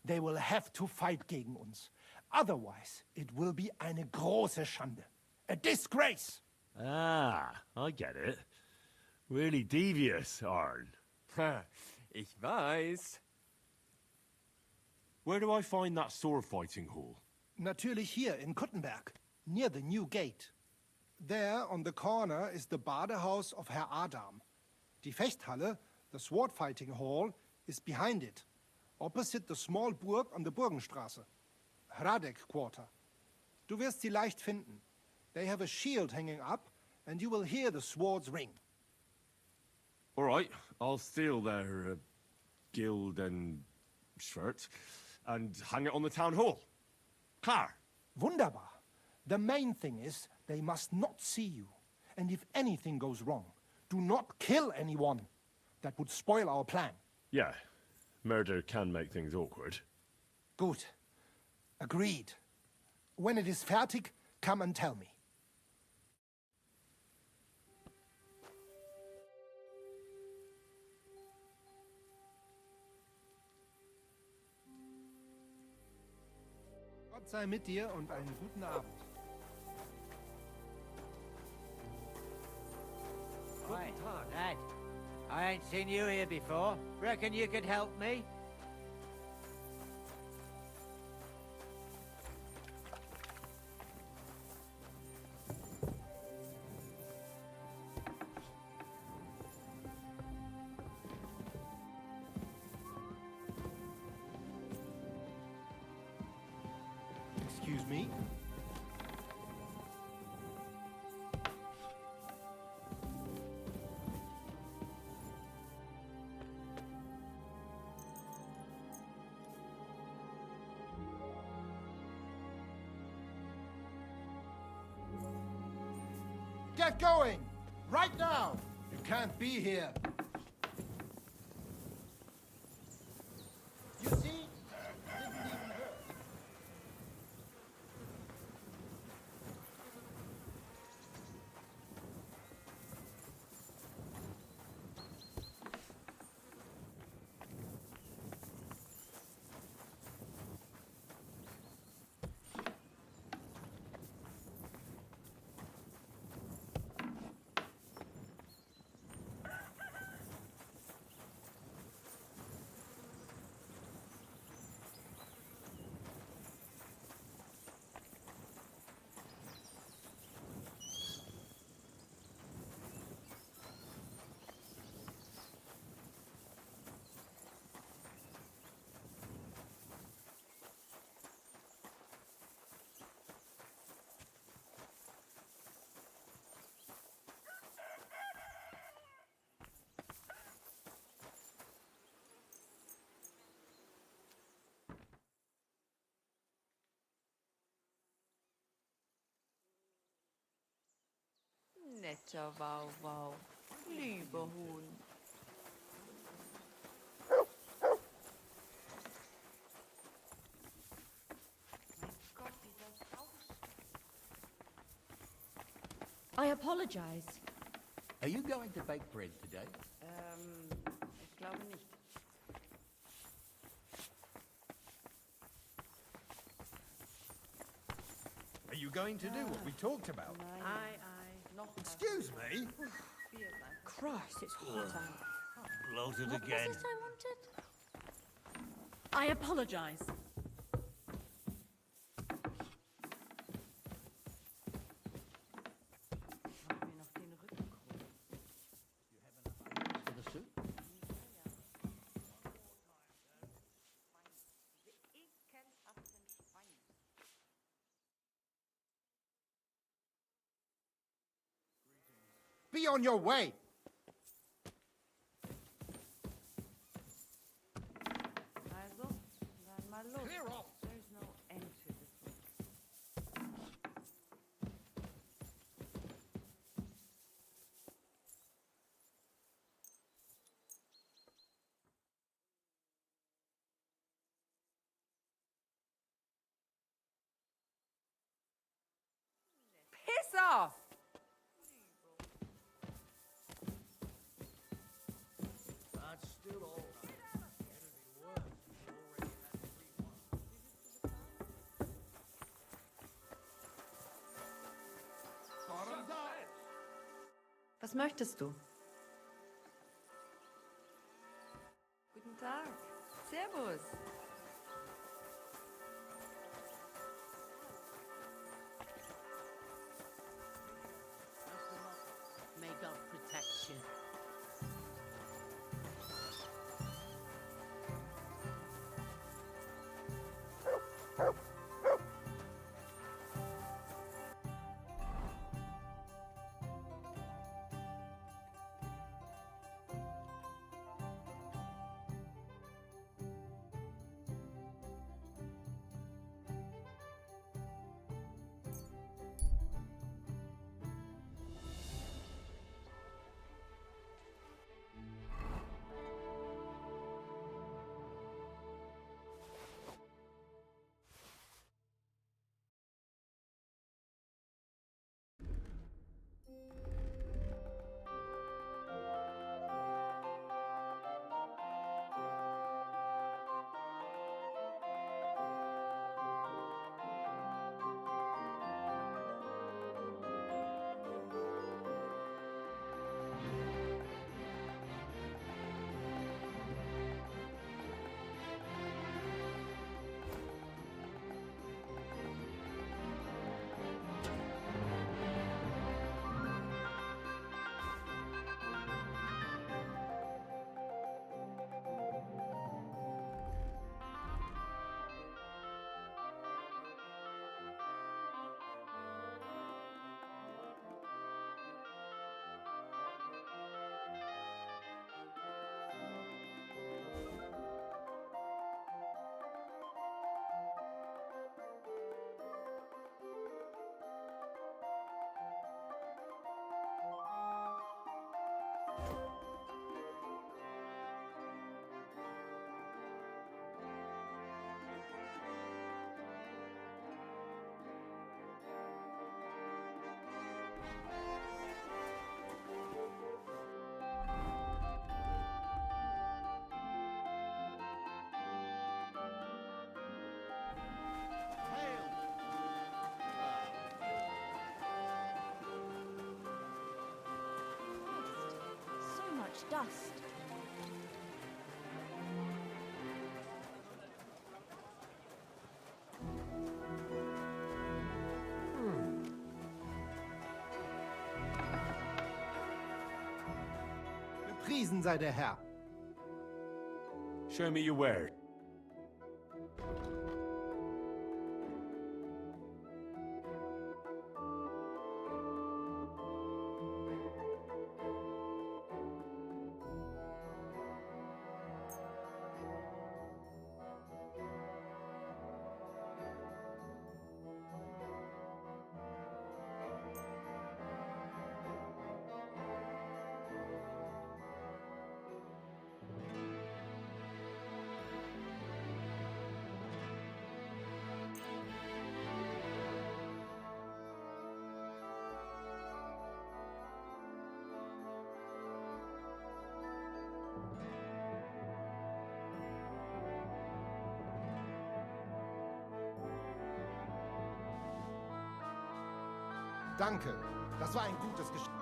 Speaker 5: They will have to fight gegen uns. Otherwise, it will be eine große Schande. A disgrace.
Speaker 9: Ah, I get it. Really devious, Arn.
Speaker 2: Ich weiß.
Speaker 1: Where do I find that sword fighting hall?
Speaker 5: Natürlich hier in Kuttenberg, near the new gate. There on the corner is the Badehaus of Herr Adam. Die Fechthalle, the sword fighting hall, is behind it, opposite the small Burg on the Burgenstraße. Hradek Quarter. Du wirst sie leicht finden. They have a shield hanging up, and you will hear the swords ring.
Speaker 1: All right, I'll steal their guild and shirt and hang it on the town hall. Klar.
Speaker 5: Wunderbar. The main thing is they must not see you. And if anything goes wrong, do not kill anyone. That would spoil our plan.
Speaker 9: Yeah, murder can make things awkward.
Speaker 5: Gut. Agreed. When it is fertig, come and tell me. Gott sei mit dir und einen guten Abend.
Speaker 11: Right, lad. I ain't seen you here before. Reckon you could help me?
Speaker 5: Excuse me? Get going! Right now! You can't be here. You see? Didn't even hurt.
Speaker 16: Netter Wauwau, lieber Hund.
Speaker 3: Gott, wie das aus.
Speaker 17: I apologize.
Speaker 10: Are you going to bake bread today?
Speaker 11: Ich glaube nicht.
Speaker 13: Are you going to do what we talked about?
Speaker 11: Noch was.
Speaker 13: Excuse me?
Speaker 11: Vielen Dank.
Speaker 17: Christ, it's hot out.
Speaker 12: Bloated
Speaker 17: What
Speaker 12: again.
Speaker 17: was it I wanted? I apologize.
Speaker 11: Mach mir noch den Rücken krumm.
Speaker 10: For the soup?
Speaker 11: Diese ekelhaften Schweine.
Speaker 13: Be on your way!
Speaker 11: Also, dann mal los.
Speaker 13: Clear off.
Speaker 11: There's no end to this one. Piss off!
Speaker 12: That's still all right. It'll be worse. You already had 3-1.
Speaker 16: Was möchtest du? Guten Tag. Servus.
Speaker 8: May God protect you.
Speaker 17: Dust.
Speaker 5: Gepriesen sei der Herr.
Speaker 1: Show me your ware.
Speaker 5: Danke. Das war ein gutes Gespräch.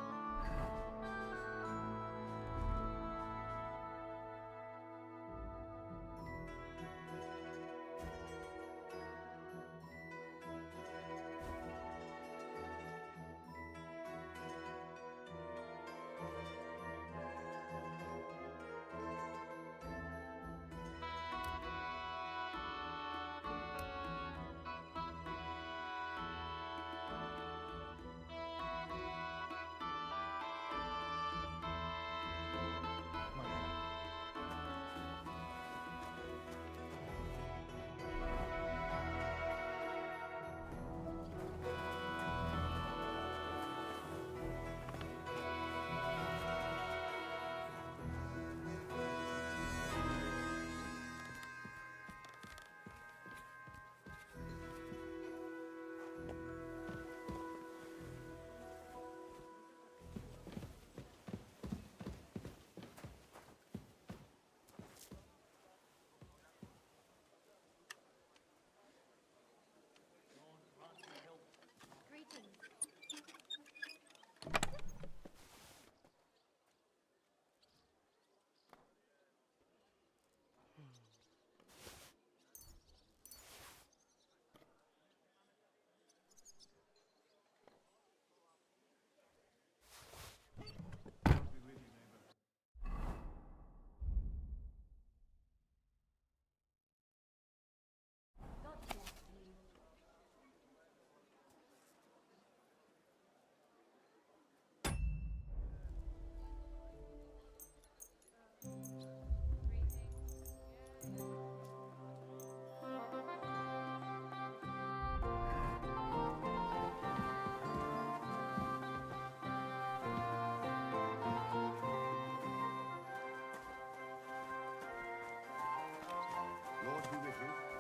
Speaker 1: Lord be with you.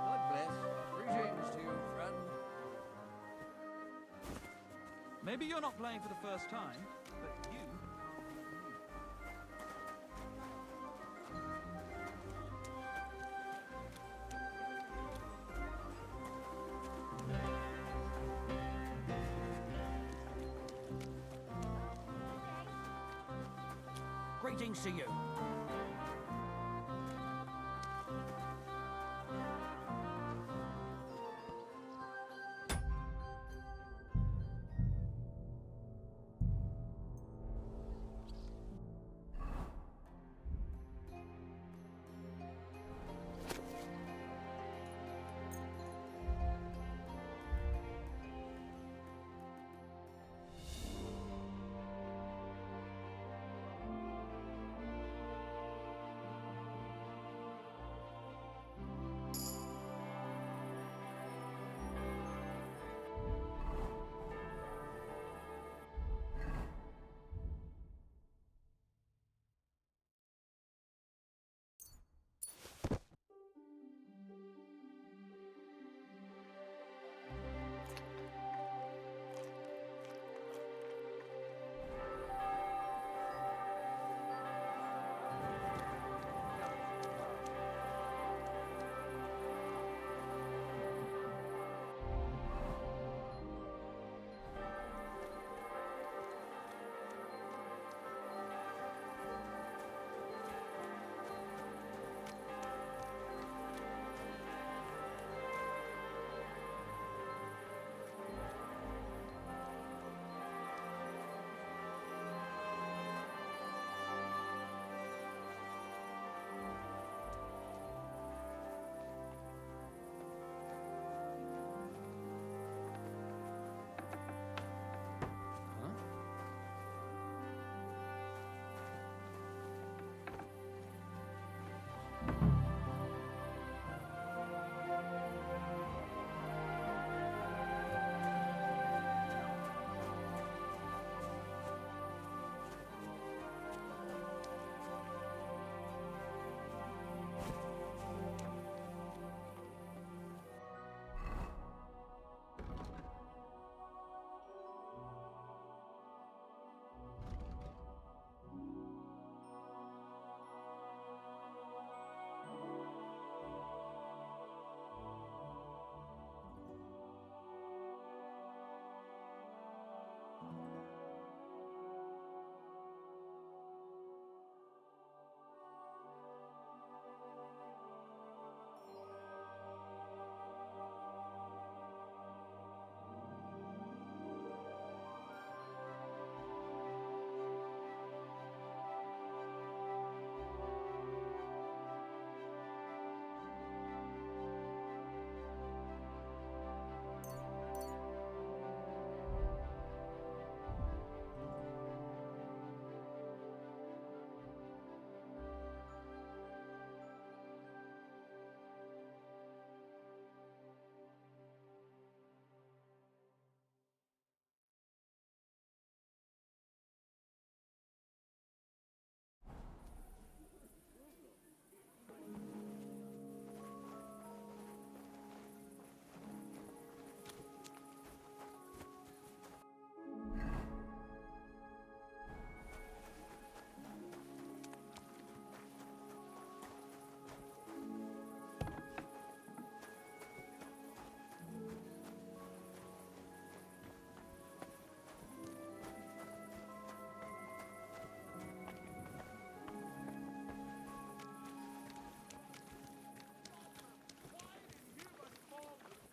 Speaker 12: God bless. Greetings to you, friend.
Speaker 18: Maybe you're not playing for the first time, but you...
Speaker 12: Greetings to you.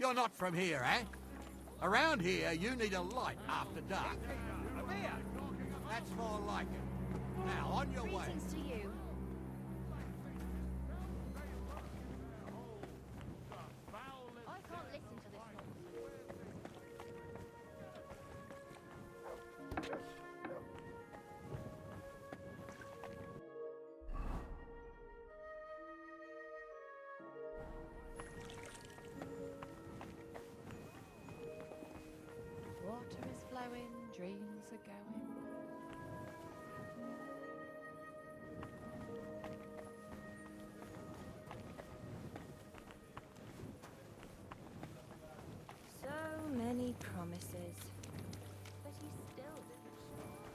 Speaker 12: You're not from here, eh? Around here, you need a light after dark. That's more like it. Now, on your way.
Speaker 3: Greetings to you. I can't listen to this nonsense.
Speaker 11: Water is flowing, dreams are going. So many promises. But he still didn't show up.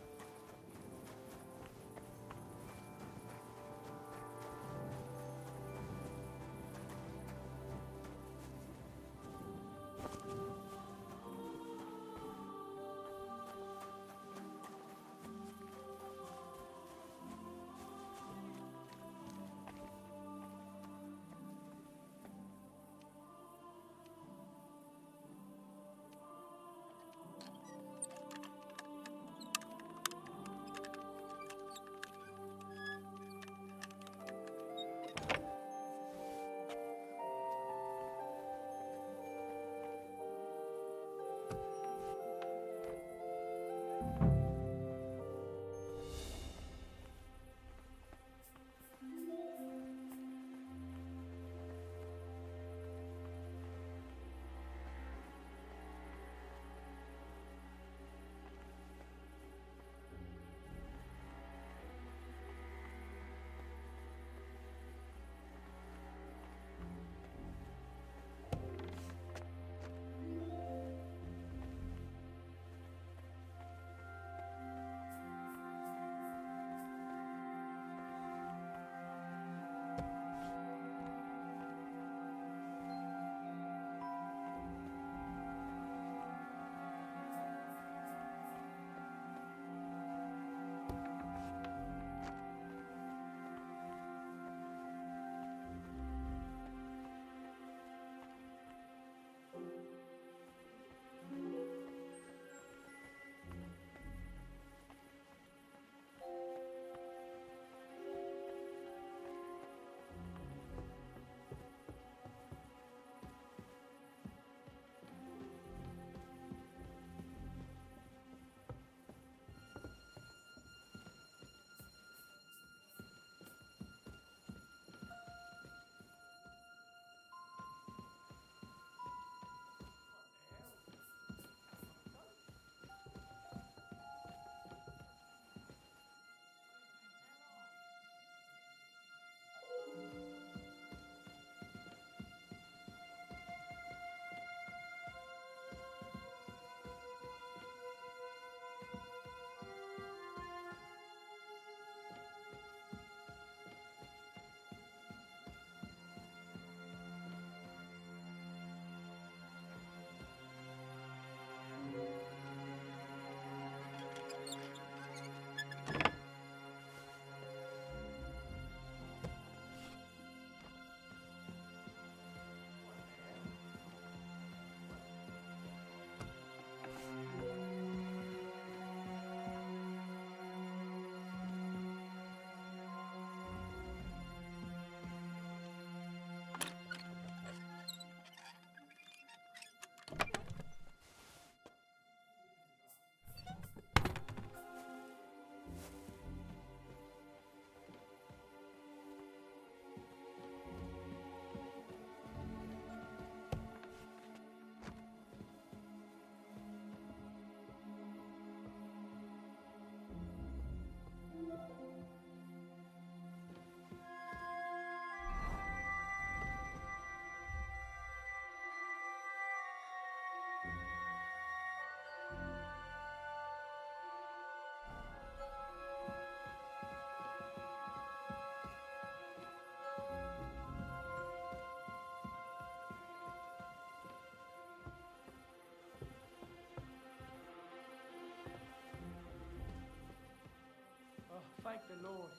Speaker 8: Thank the Lord.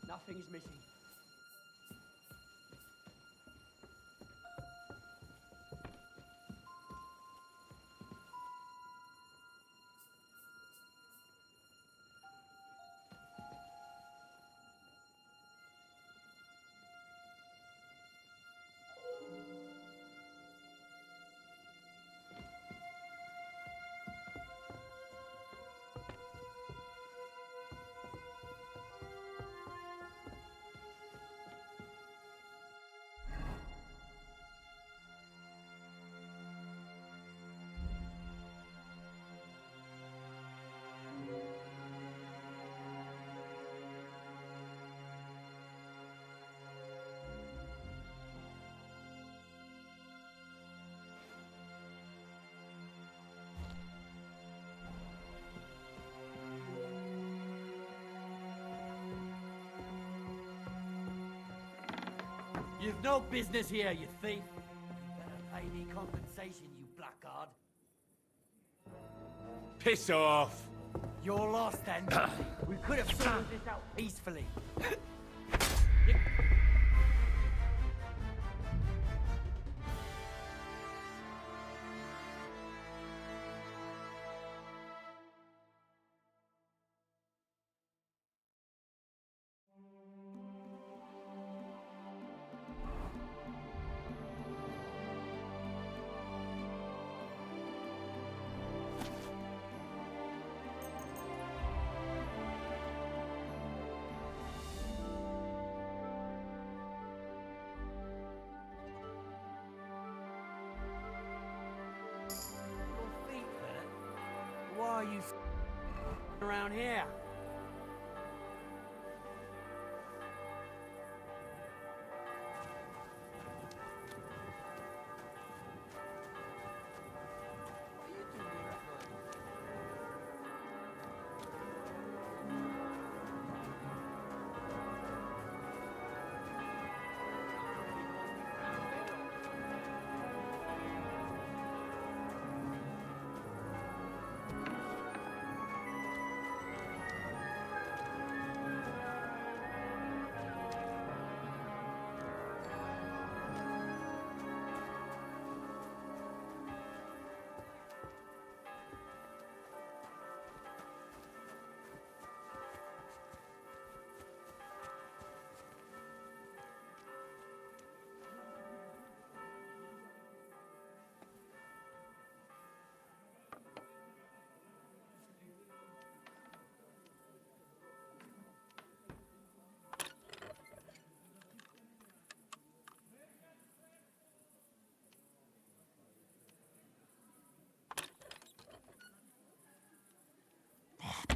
Speaker 8: Nothing's missing.
Speaker 19: You've no business here, you thief. You better pay me compensation, you blackguard.
Speaker 9: Piss off!
Speaker 19: You're lost, then. We could have sorted this out peacefully. Why are you around here?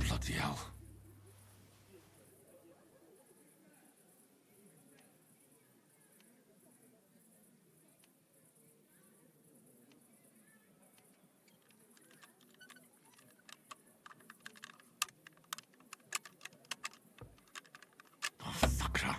Speaker 14: Bloody hell. Oh, fucker.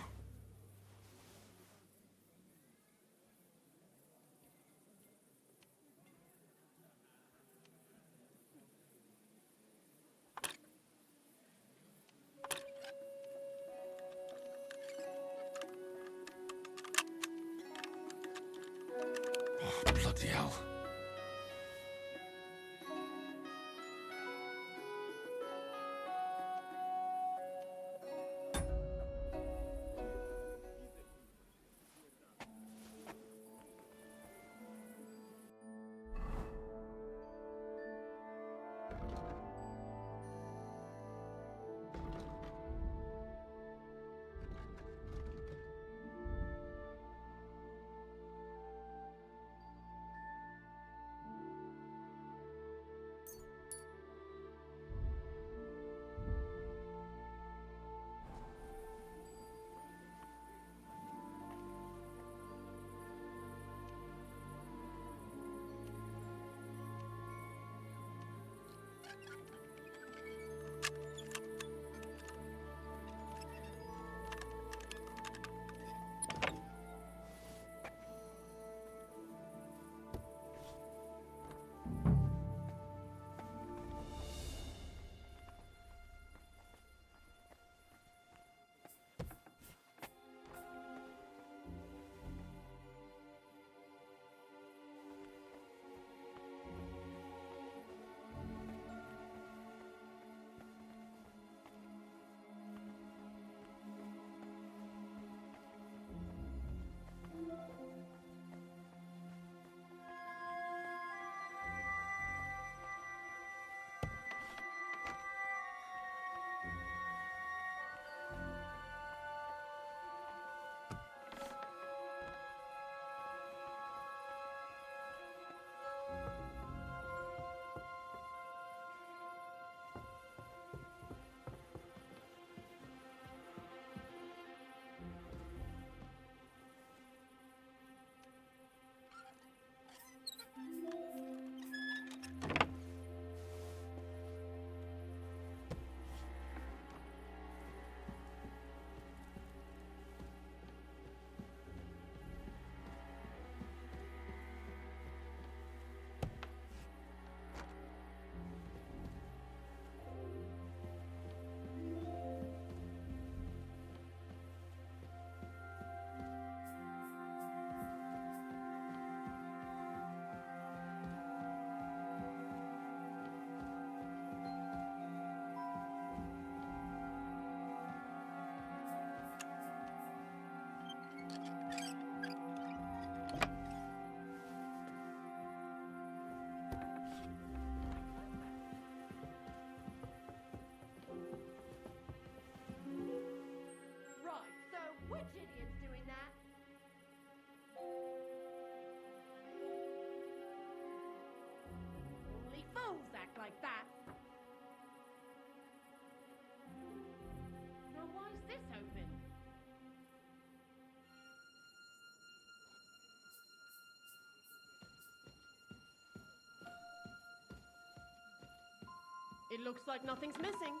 Speaker 17: It looks like nothing's missing.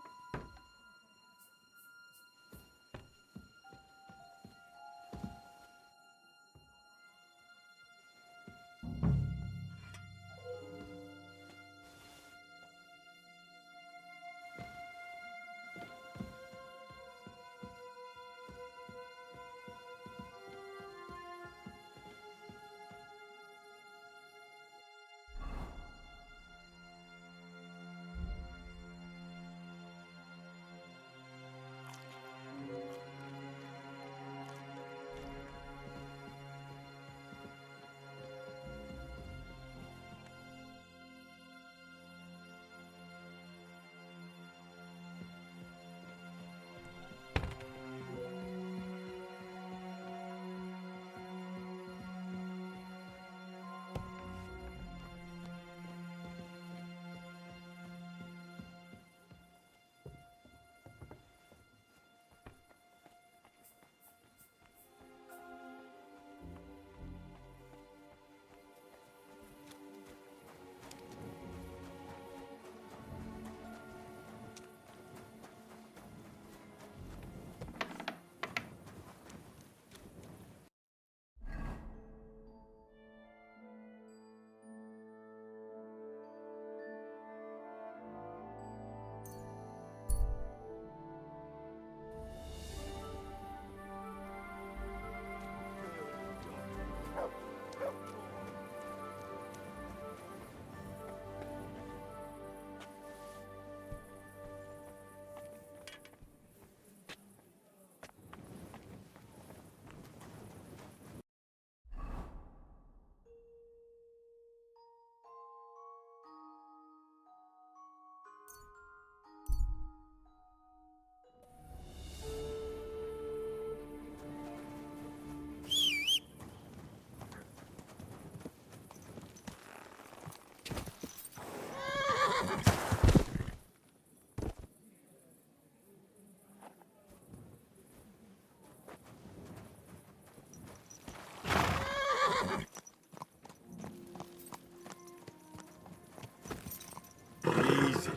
Speaker 1: Easy,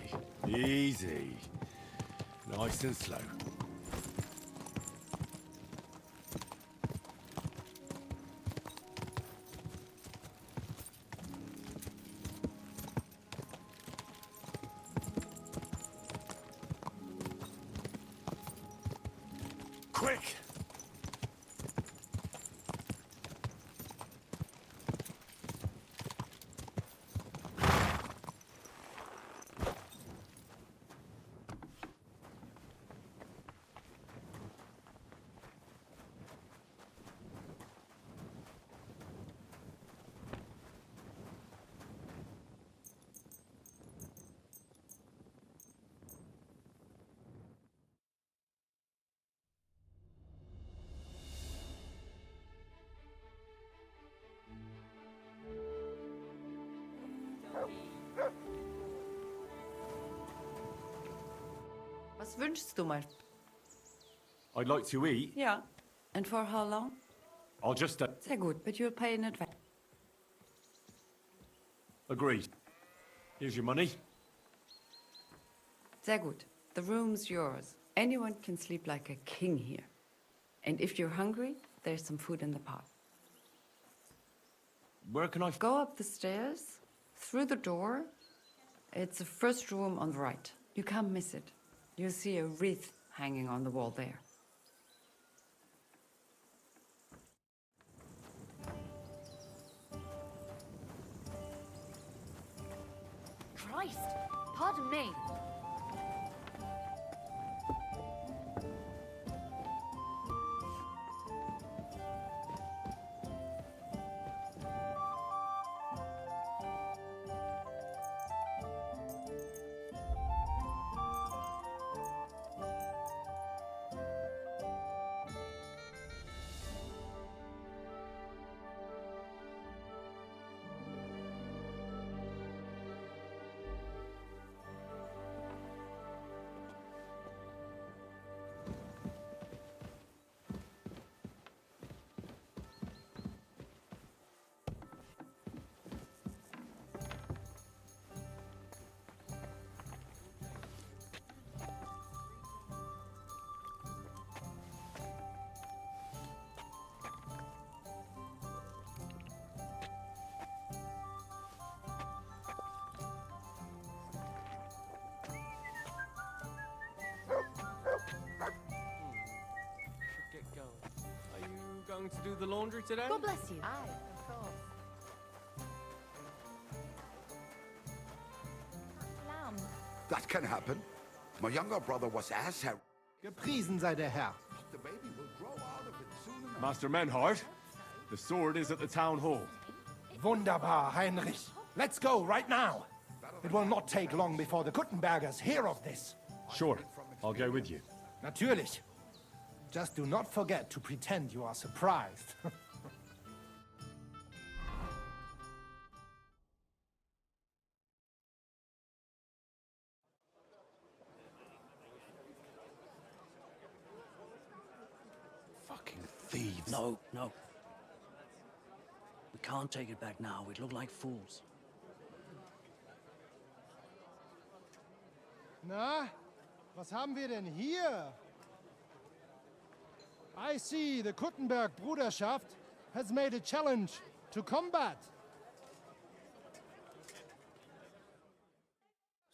Speaker 1: easy. Nice and slow. Quick!
Speaker 16: Was wünschst du mal?
Speaker 1: I'd like to eat.
Speaker 16: Ja. And for how long?
Speaker 1: I'll just...
Speaker 16: Sehr gut, but you'll pay in advance.
Speaker 1: Agreed. Here's your money.
Speaker 16: Sehr gut. The room's yours. Anyone can sleep like a king here. And if you're hungry, there's some food in the pot.
Speaker 1: Where can I...
Speaker 16: Go up the stairs, through the door. It's the first room on the right. You can't miss it. You'll see a wreath hanging on the wall there.
Speaker 3: Christ! Pardon me.
Speaker 2: Going to do the laundry today?
Speaker 3: God bless you.
Speaker 11: Aye, of course. Lamb.
Speaker 12: That can happen. My younger brother was ass harried.
Speaker 5: Gepriesen sei der Herr.
Speaker 12: The baby will grow out of it soon enough.
Speaker 1: Master Menhard, the sword is at the town hall.
Speaker 5: Wunderbar, Heinrich. Let's go right now. It will not take long before the Kuttenbergers hear of this.
Speaker 1: Sure, I'll go with you.
Speaker 5: Natürlich. Just do not forget to pretend you are surprised.
Speaker 8: Fucking thieves. No, no. We can't take it back now. We'd look like fools.
Speaker 5: Na, was haben wir denn hier? I see the Kuttenberg Bruderschaft has made a challenge to combat.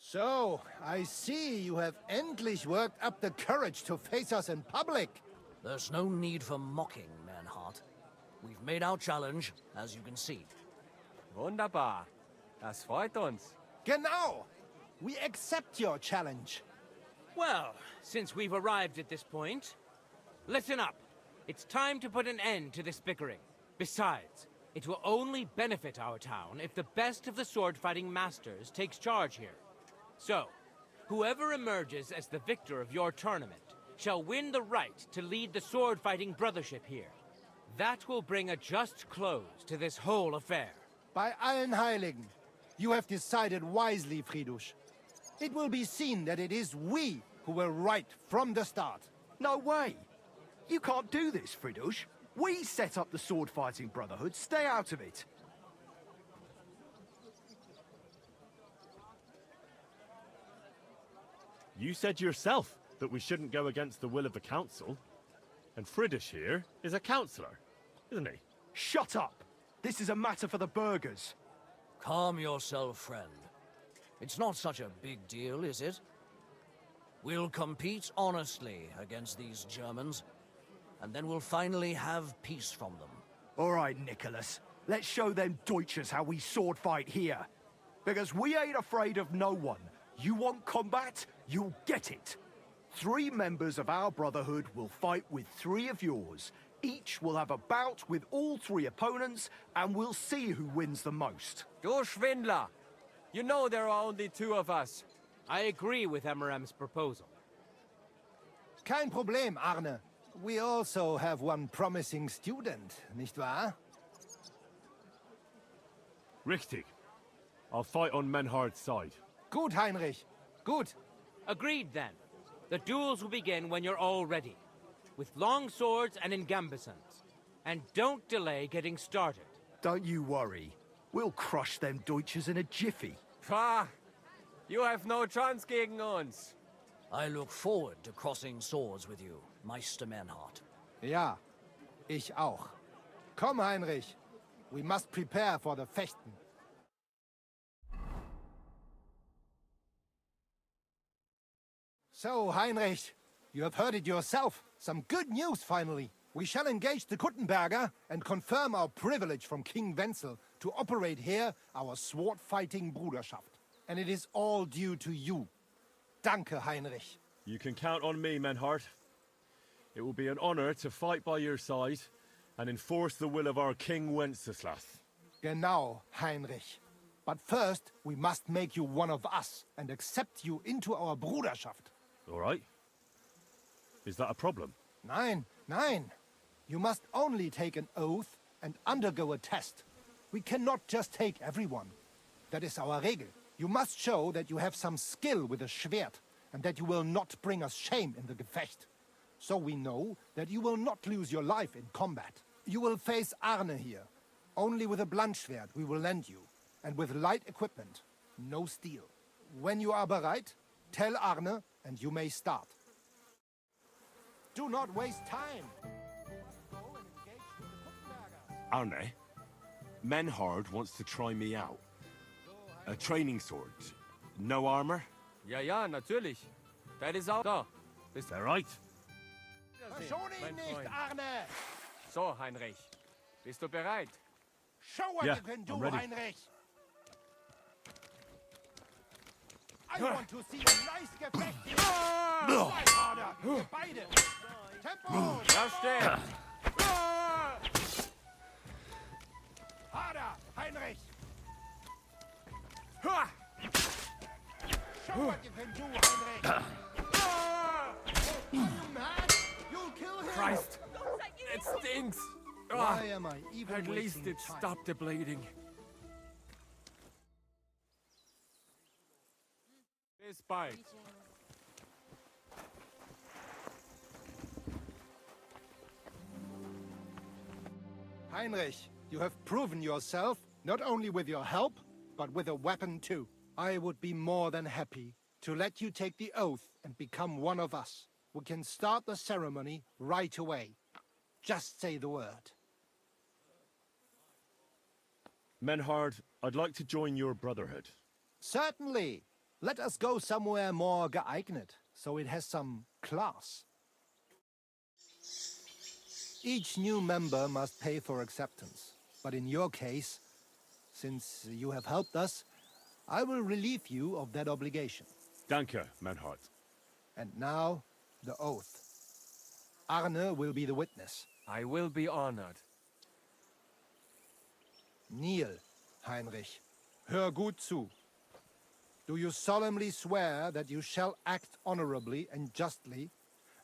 Speaker 5: So, I see you have endlich worked up the courage to face us in public.
Speaker 8: There's no need for mocking, Manhart. We've made our challenge, as you can see.
Speaker 2: Wunderbar. Das freut uns.
Speaker 5: Genau. We accept your challenge.
Speaker 7: Well, since we've arrived at this point, listen up. It's time to put an end to this bickering. Besides, it will only benefit our town if the best of the sword-fighting masters takes charge here. So, whoever emerges as the victor of your tournament shall win the right to lead the sword-fighting brothership here. That will bring a just close to this whole affair.
Speaker 5: Bei allen Heiligen, you have decided wisely, Fridush. It will be seen that it is we who were right from the start.
Speaker 6: No way! You can't do this, Fridush. We set up the sword-fighting brotherhood. Stay out of it.
Speaker 9: You said yourself that we shouldn't go against the will of the council. And Friedrich here is a councillor, isn't he?
Speaker 6: Shut up! This is a matter for the burghers.
Speaker 8: Calm yourself, friend. It's not such a big deal, is it? We'll compete honestly against these Germans, and then we'll finally have peace from them.
Speaker 6: All right, Nicholas. Let's show them Deutschers how we sword fight here. Because we ain't afraid of no one. You want combat? You'll get it. 3 members of our brotherhood will fight with 3 of yours. Each will have a bout with all 3 opponents, and we'll see who wins the most.
Speaker 2: Du Schwindler! You know there are only 2 of us.
Speaker 7: I agree with Emerem's proposal.
Speaker 5: Kein Problem, Arne. We also have one promising student, nicht wahr?
Speaker 9: Richtig. I'll fight on Menhard's side.
Speaker 5: Gut, Heinrich. Gut.
Speaker 7: Agreed, then. The duels will begin when you're all ready, with long swords and in gambesons. And don't delay getting started.
Speaker 6: Don't you worry. We'll crush them Deutschers in a jiffy.
Speaker 2: Pah! You have no chance gegen uns.
Speaker 8: I look forward to crossing swords with you, Meister Manhart.
Speaker 5: Ja, ich auch. Komm, Heinrich. We must prepare for the Fechten. So, Heinrich, you have heard it yourself. Some good news, finally. We shall engage the Kuttenberger and confirm our privilege from King Wenzel to operate here our sword-fighting Bruderschaft. And it is all due to you. Danke, Heinrich.
Speaker 9: You can count on me, Menhard. It will be an honor to fight by your side and enforce the will of our King Wenceslas.
Speaker 5: Genau, Heinrich. But first, we must make you one of us and accept you into our Bruderschaft.
Speaker 9: All right. Is that a problem?
Speaker 5: Nein, nein. You must only take an oath and undergo a test. We cannot just take everyone. That is our Regel. You must show that you have some skill with a Schwert and that you will not bring us shame in the Gefecht. So we know that you will not lose your life in combat. You will face Arne here. Only with a blunt Schwert we will lend you, and with light equipment, no steel. When you are bereit, tell Arne and you may start. Do not waste time. Go and engage with the Kuttenberger.
Speaker 1: Arne, Menhard wants to try me out. A training sword. No armor?
Speaker 2: Ja, ja, natürlich. That is auch da.
Speaker 9: Is that right?
Speaker 5: Verschone ihn nicht, Arne!
Speaker 2: So, Heinrich, bist du bereit?
Speaker 12: Show what
Speaker 1: Yeah,
Speaker 12: you can do,
Speaker 1: I'm ready.
Speaker 12: Heinrich! I want to see a nice Gefecht! Strike harder! Ihr beide! Tempo!
Speaker 2: Da stehen!
Speaker 12: Harder, Heinrich!
Speaker 2: Ha!
Speaker 12: Show what you can do, Heinrich! Are you mad? You'll kill him!
Speaker 2: Christ! It stinks!
Speaker 5: Why am I even
Speaker 2: At least
Speaker 5: wasting
Speaker 2: it
Speaker 5: time?
Speaker 2: stopped the bleeding. Bis bald.
Speaker 5: Heinrich, you have proven yourself, not only with your help, but with a weapon too. I would be more than happy to let you take the oath and become one of us. We can start the ceremony right away. Just say the word.
Speaker 9: Menhard, I'd like to join your brotherhood.
Speaker 5: Certainly. Let us go somewhere more geeignet, so it has some class. Each new member must pay for acceptance. But in your case, since you have helped us, I will relieve you of that obligation.
Speaker 9: Danke, Menhard.
Speaker 5: And now, the oath. Arne will be the witness.
Speaker 2: I will be honored.
Speaker 5: Kneel, Heinrich. Hör gut zu. Do you solemnly swear that you shall act honorably and justly,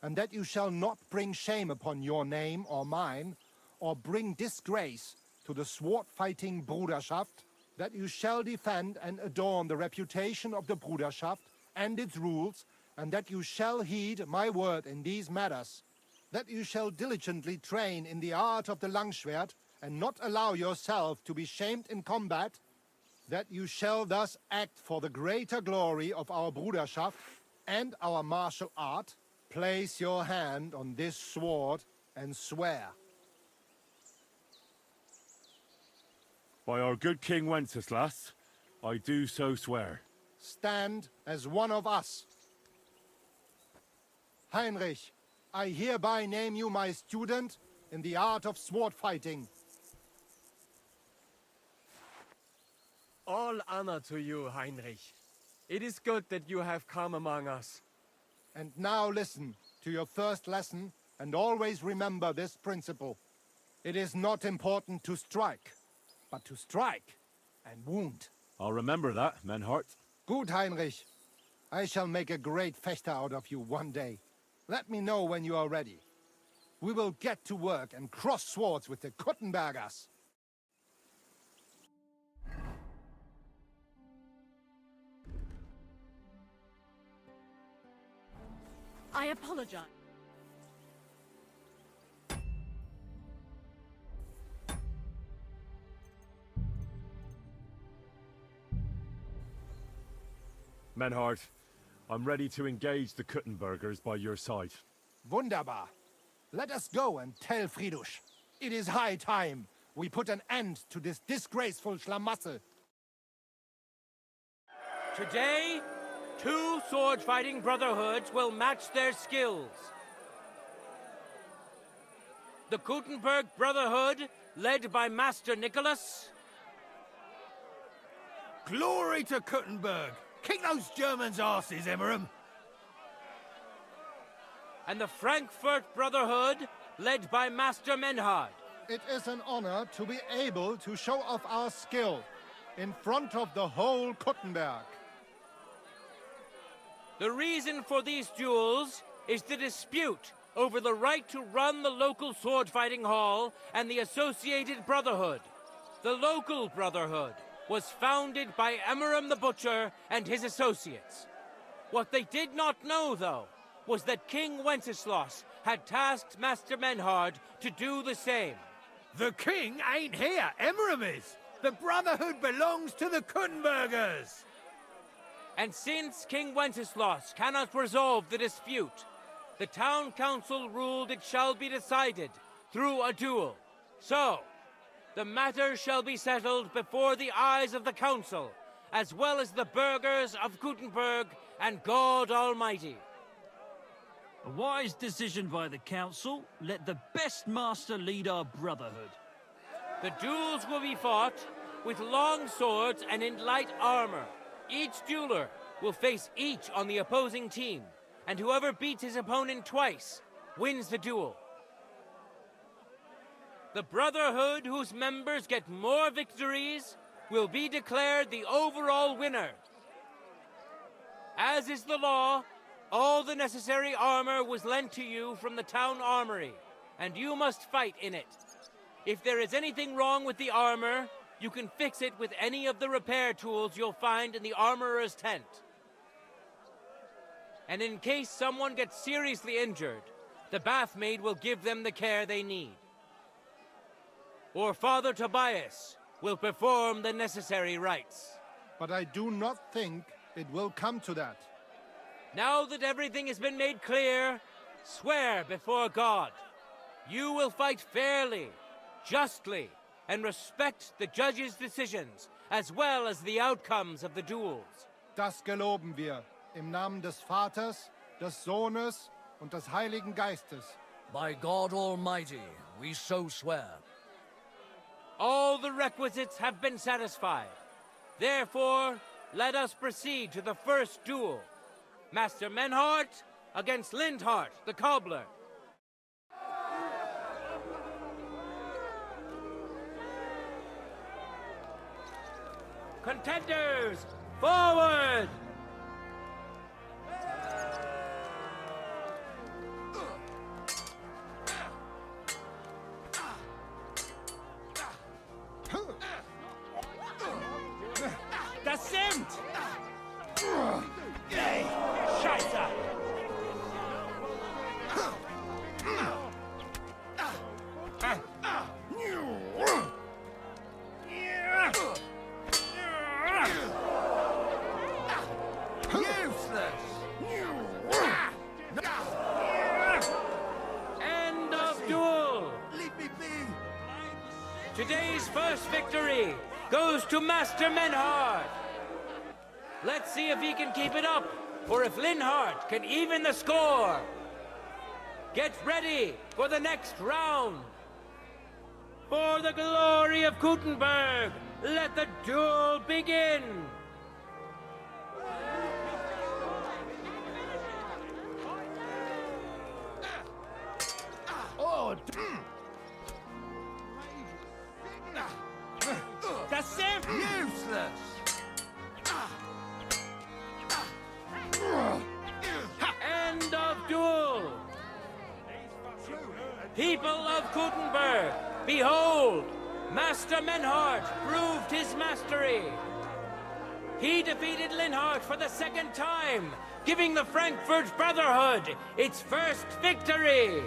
Speaker 5: and that you shall not bring shame upon your name or mine, or bring disgrace to the sword-fighting Bruderschaft, that you shall defend and adorn the reputation of the Bruderschaft and its rules, and that you shall heed my word in these matters, that you shall diligently train in the art of the Langschwert, and not allow yourself to be shamed in combat, that you shall thus act for the greater glory of our Bruderschaft and our martial art. Place your hand on this sword and swear.
Speaker 9: By our good King Wenceslas, I do so swear.
Speaker 5: Stand as one of us. Heinrich, I hereby name you my student in the art of sword fighting.
Speaker 2: All honor to you, Heinrich. It is good that you have come among us.
Speaker 5: And now listen to your first lesson, and always remember this principle. It is not important to strike, but to strike and wound.
Speaker 9: I'll remember that, Menhard.
Speaker 5: Gut, Heinrich. I shall make a great fechter out of you one day. Let me know when you are ready. We will get to work and cross swords with the Kuttenbergers.
Speaker 17: I apologize.
Speaker 9: Menhard, I'm ready to engage the Kuttenbergers by your side.
Speaker 5: Wunderbar. Let us go and tell Friedrich. It is high time we put an end to this disgraceful schlamassel.
Speaker 7: Today, 2 sword-fighting brotherhoods will match their skills. The Gutenberg Brotherhood, led by Master Nicholas.
Speaker 12: Glory to Kuttenberg! Kick those Germans' asses, Emmeram!
Speaker 7: And the Frankfurt Brotherhood, led by Master Menhard.
Speaker 5: It is an honor to be able to show off our skill in front of the whole Kuttenberg.
Speaker 7: The reason for these duels is the dispute over the right to run the local sword-fighting hall and the associated brotherhood. The local brotherhood was founded by Emmeram the Butcher and his associates. What they did not know, though, was that King Wenceslas had tasked Master Menhard to do the same.
Speaker 12: The king ain't here, Emmeram is! The Brotherhood belongs to the Kuttenbergers!
Speaker 7: And since King Wenceslas cannot resolve the dispute, the town council ruled it shall be decided through a duel. So, the matter shall be settled before the eyes of the council, as well as the burghers of Gutenberg and God Almighty.
Speaker 18: A wise decision by the council. Let the best master lead our brotherhood.
Speaker 7: The duels will be fought with long swords and in light armor. Each dueler will face each on the opposing team, and whoever beats his opponent twice wins the duel. The brotherhood whose members get more victories will be declared the overall winner. As is the law, all the necessary armor was lent to you from the town armory, and you must fight in it. If there is anything wrong with the armor, you can fix it with any of the repair tools you'll find in the armorer's tent. And in case someone gets seriously injured, the bathmaid will give them the care they need. Or Father Tobias will perform the necessary rites.
Speaker 5: But I do not think it will come to that.
Speaker 7: Now that everything has been made clear, swear before God. You will fight fairly, justly, and respect the judge's decisions, as well as the outcomes of the duels.
Speaker 5: Das geloben wir, im Namen des Vaters, des Sohnes und des Heiligen Geistes.
Speaker 8: By God Almighty, we so swear.
Speaker 7: All the requisites have been satisfied. Therefore, let us proceed to the first duel. Master Menhart against Lindhart, the cobbler. Contenders, forward! Das sind! Ey, Scheiße! End of duel!
Speaker 12: Leave me be!
Speaker 7: Today's first victory goes to Master Menhart. Let's see if he can keep it up, or if Linhart can even the score. Get ready for the next round. For the glory of Gutenberg, let the duel begin.
Speaker 12: Oh,
Speaker 7: Das sind
Speaker 12: useless!
Speaker 7: End of duel. People of Gutenberg, behold, Master Menhart proved his mastery. He defeated Linhart for the second time, giving the Frankfurt Brotherhood its first victory.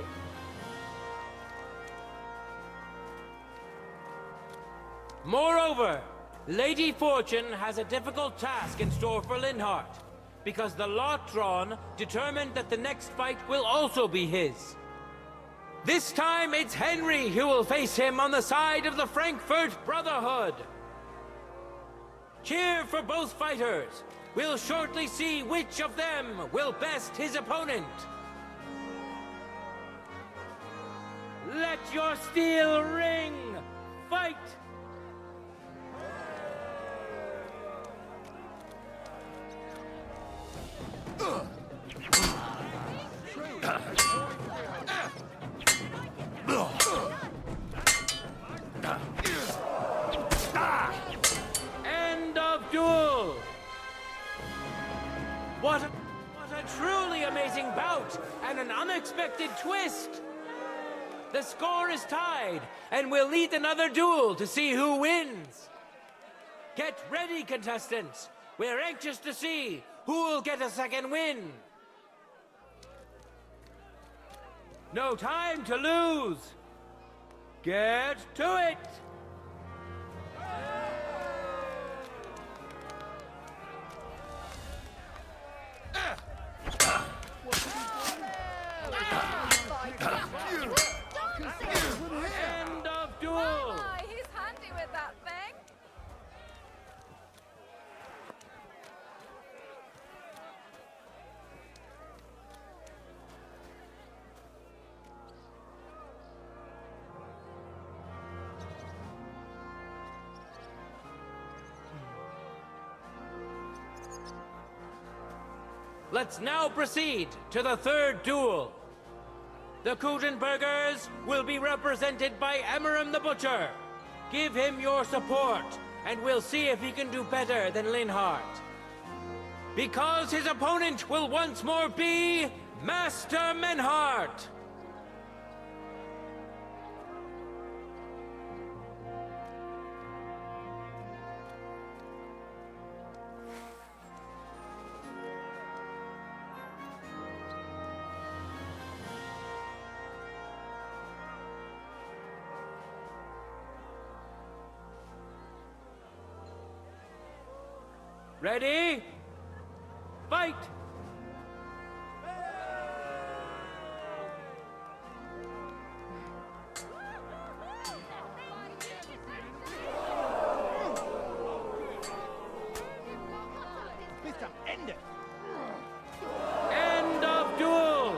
Speaker 7: Moreover, Lady Fortune has a difficult task in store for Linhart, because the lot drawn determined that the next fight will also be his. This time it's Henry who will face him on the side of the Frankfurt Brotherhood. Cheer for both fighters. We'll shortly see which of them will best his opponent. Let your steel ring. Fight! End of duel! What a truly amazing bout and an unexpected twist! The score is tied, and we'll lead another duel to see who wins. Get ready, contestants. We're anxious to see who will get a second win. No time to lose. Get to it. End of duel.
Speaker 3: Oh, he's handy with that thing.
Speaker 7: Let's now proceed to the third duel. The Kuttenbergers will be represented by Emmeram the Butcher. Give him your support, and we'll see if he can do better than Linhardt. Because his opponent will once more be Master Menhardt. Ready? Fight!
Speaker 13: Bis am Ende!
Speaker 7: End of duel!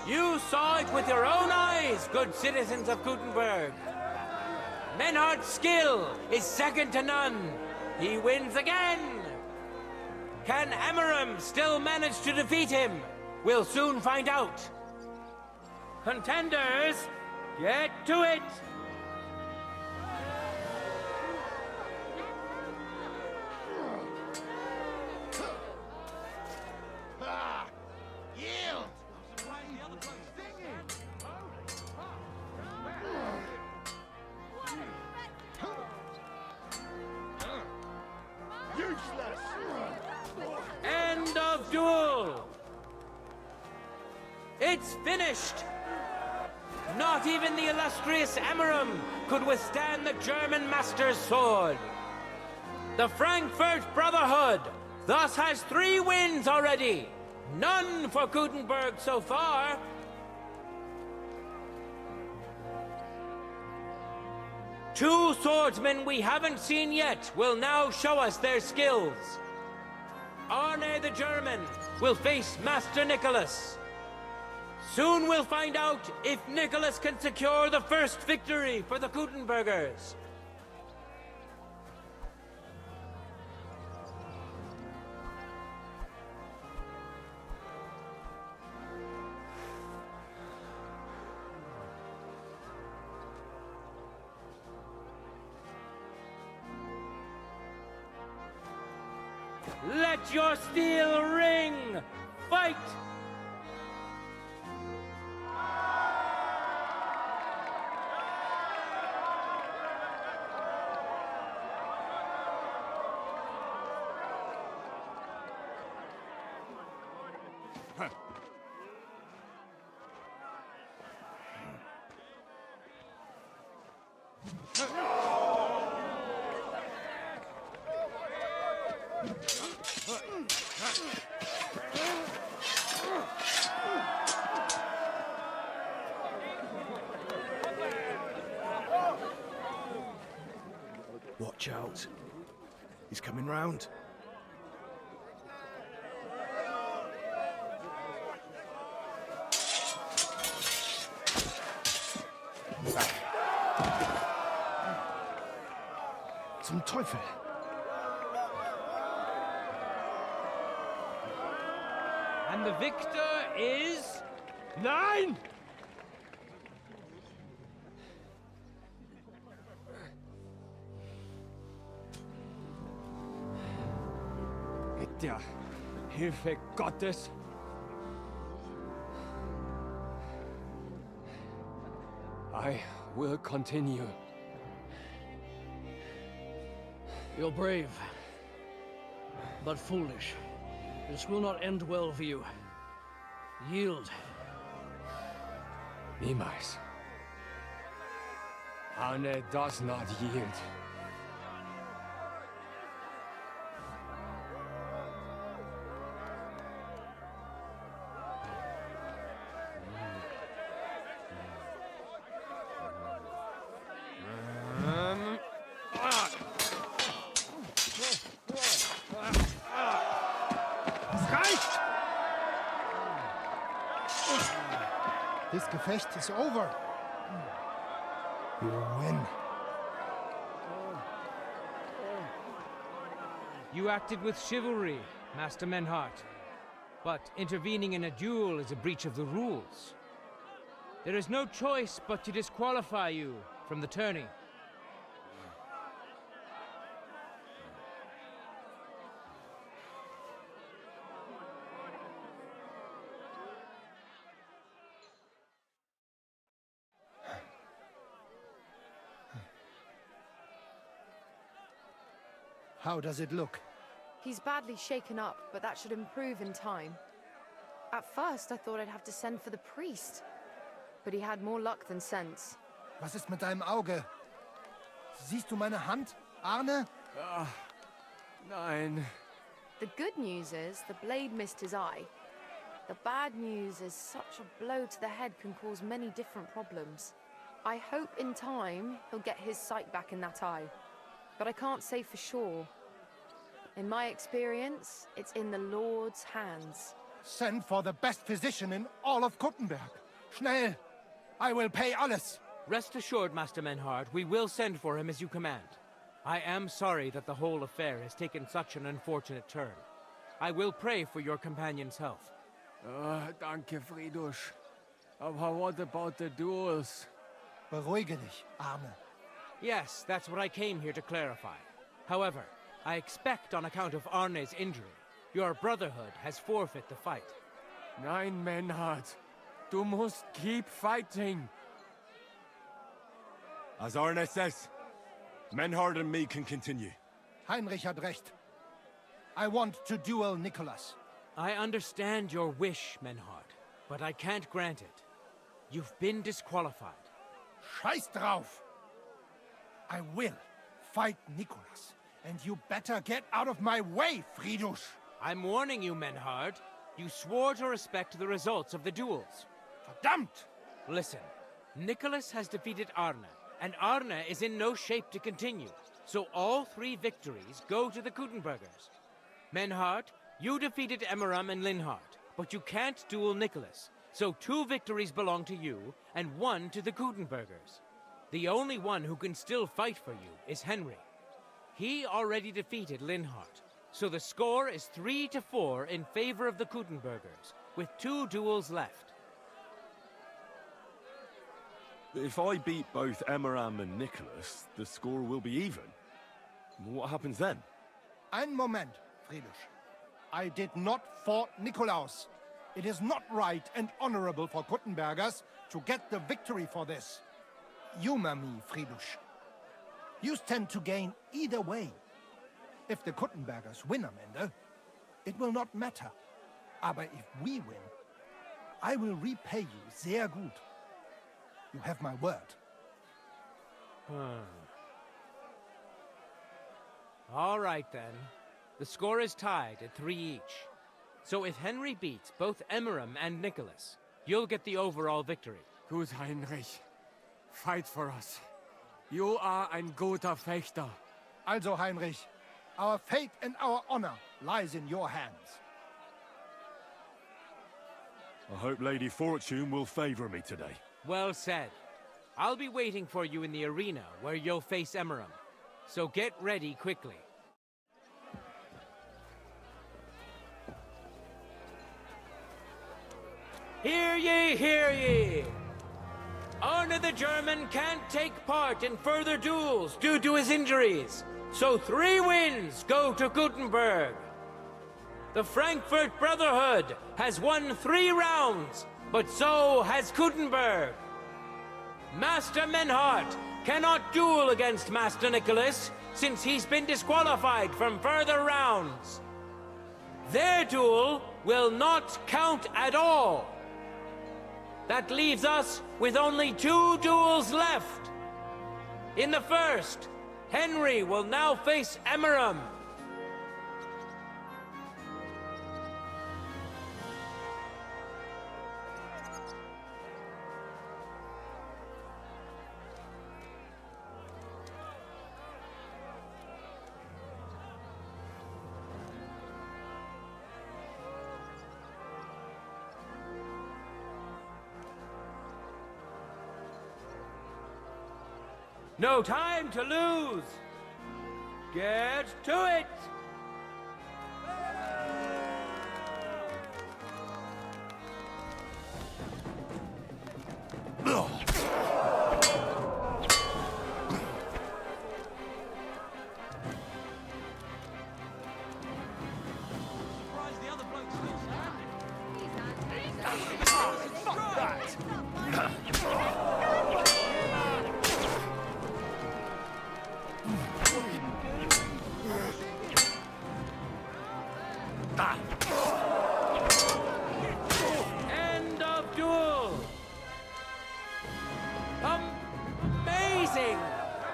Speaker 7: You saw it with your own eyes, good citizens of Kuttenberg. Menhardt's skill is second to none. He wins again! Can Emmeram still manage to defeat him? We'll soon find out. Contenders, get to it!
Speaker 13: Yield! Useless!
Speaker 7: End of duel! It's finished! Not even the illustrious Emmeram could withstand the German master's sword. The Frankfurt Brotherhood thus has 3 wins already. None for Kuttenberg so far. Two swordsmen we haven't seen yet will now show us their skills. Arne the German will face Master Nicholas. Soon we'll find out if Nicholas can secure the first victory for the Kuttenbergers. Let your steel ring! Fight!
Speaker 6: Watch out. He's coming round. Zum Teufel!
Speaker 7: And the victor is... Nein! Mit der Hilfe Gottes I will continue.
Speaker 8: You're brave, but foolish. This will not end well for you. Yield.
Speaker 2: Niemals. Arne does not yield.
Speaker 5: This Gefecht is over. You win.
Speaker 7: You acted with chivalry, Master Menhart. But intervening in a duel is a breach of the rules. There is no choice but to disqualify you from the tourney.
Speaker 5: How does it look?
Speaker 20: He's badly shaken up, but that should improve in time. At first, I thought I'd have to send for the priest. But he had more luck than sense.
Speaker 5: Was ist mit deinem Auge? Siehst du meine Hand, Arne?
Speaker 2: Nein.
Speaker 20: The good news is the blade missed his eye. The bad news is such a blow to the head can cause many different problems. I hope in time he'll get his sight back in that eye. But I can't say for sure. In my experience, it's in the Lord's hands.
Speaker 5: Send for the best physician in all of Kuttenberg. Schnell! I will pay alles.
Speaker 7: Rest assured, Master Menhart, we will send for him as you command. I am sorry that the whole affair has taken such an unfortunate turn. I will pray for your companion's health.
Speaker 2: Danke, Friedrich. But what about the duels?
Speaker 5: Beruhige dich, Arne.
Speaker 7: Yes, that's what I came here to clarify. However, I expect on account of Arne's injury, your brotherhood has forfeit the fight.
Speaker 2: Nein, Menhart. Du musst keep fighting.
Speaker 1: As Arne says, Menhard and me can continue.
Speaker 5: Heinrich had recht. I want to duel Nicholas.
Speaker 7: I understand your wish, Menhard, but I can't grant it. You've been disqualified.
Speaker 5: Scheiß drauf! I will fight Nicholas, and you better get out of my way, Friedrich!
Speaker 7: I'm warning you, Menhard. You swore to respect the results of the duels.
Speaker 5: Verdammt!
Speaker 7: Listen, Nicholas has defeated Arne, and Arne is in no shape to continue. So all 3 victories go to the Kuttenbergers. Menhard, you defeated Emmeram and Linhart, but you can't duel Nicholas. So 2 victories belong to you, and 1 to the Kuttenbergers. The only one who can still fight for you is Henry. He already defeated Linhart, so the score is 3-4 in favor of the Kuttenbergers, with 2 duels left.
Speaker 1: If I beat both Emmeram and Nicholas, the score will be even. What happens then?
Speaker 5: Ein Moment, Friedrich. I did not fought Nikolaus. It is not right and honorable for Kuttenbergers to get the victory for this. Humor me, Friedrich. You stand to gain either way. If the Kuttenbergers win am Ende, it will not matter. Aber if we win, I will repay you sehr gut. You have my word.
Speaker 7: All right, then. The score is tied at 3 each. So if Henry beats both Emmeram and Nicholas, you'll get the overall victory.
Speaker 2: Gut, Heinrich. Fight for us. You are ein guter Fechter.
Speaker 5: Also, Heinrich, our fate and our honor lies in your hands.
Speaker 1: I hope Lady Fortune will favor me today.
Speaker 7: Well said. I'll be waiting for you in the arena where you'll face Emmeram. So get ready quickly. Hear ye, hear ye! Arne the German can't take part in further duels due to his injuries, so 3 wins go to Gutenberg. The Frankfurt Brotherhood has won 3 rounds, but so has Gutenberg. Master Menhart cannot duel against Master Nicholas since he's been disqualified from further rounds. Their duel will not count at all. That leaves us with only 2 duels left. In the first, Henry will now face Emmeram. No time to lose! Get to it! End of duel! Amazing!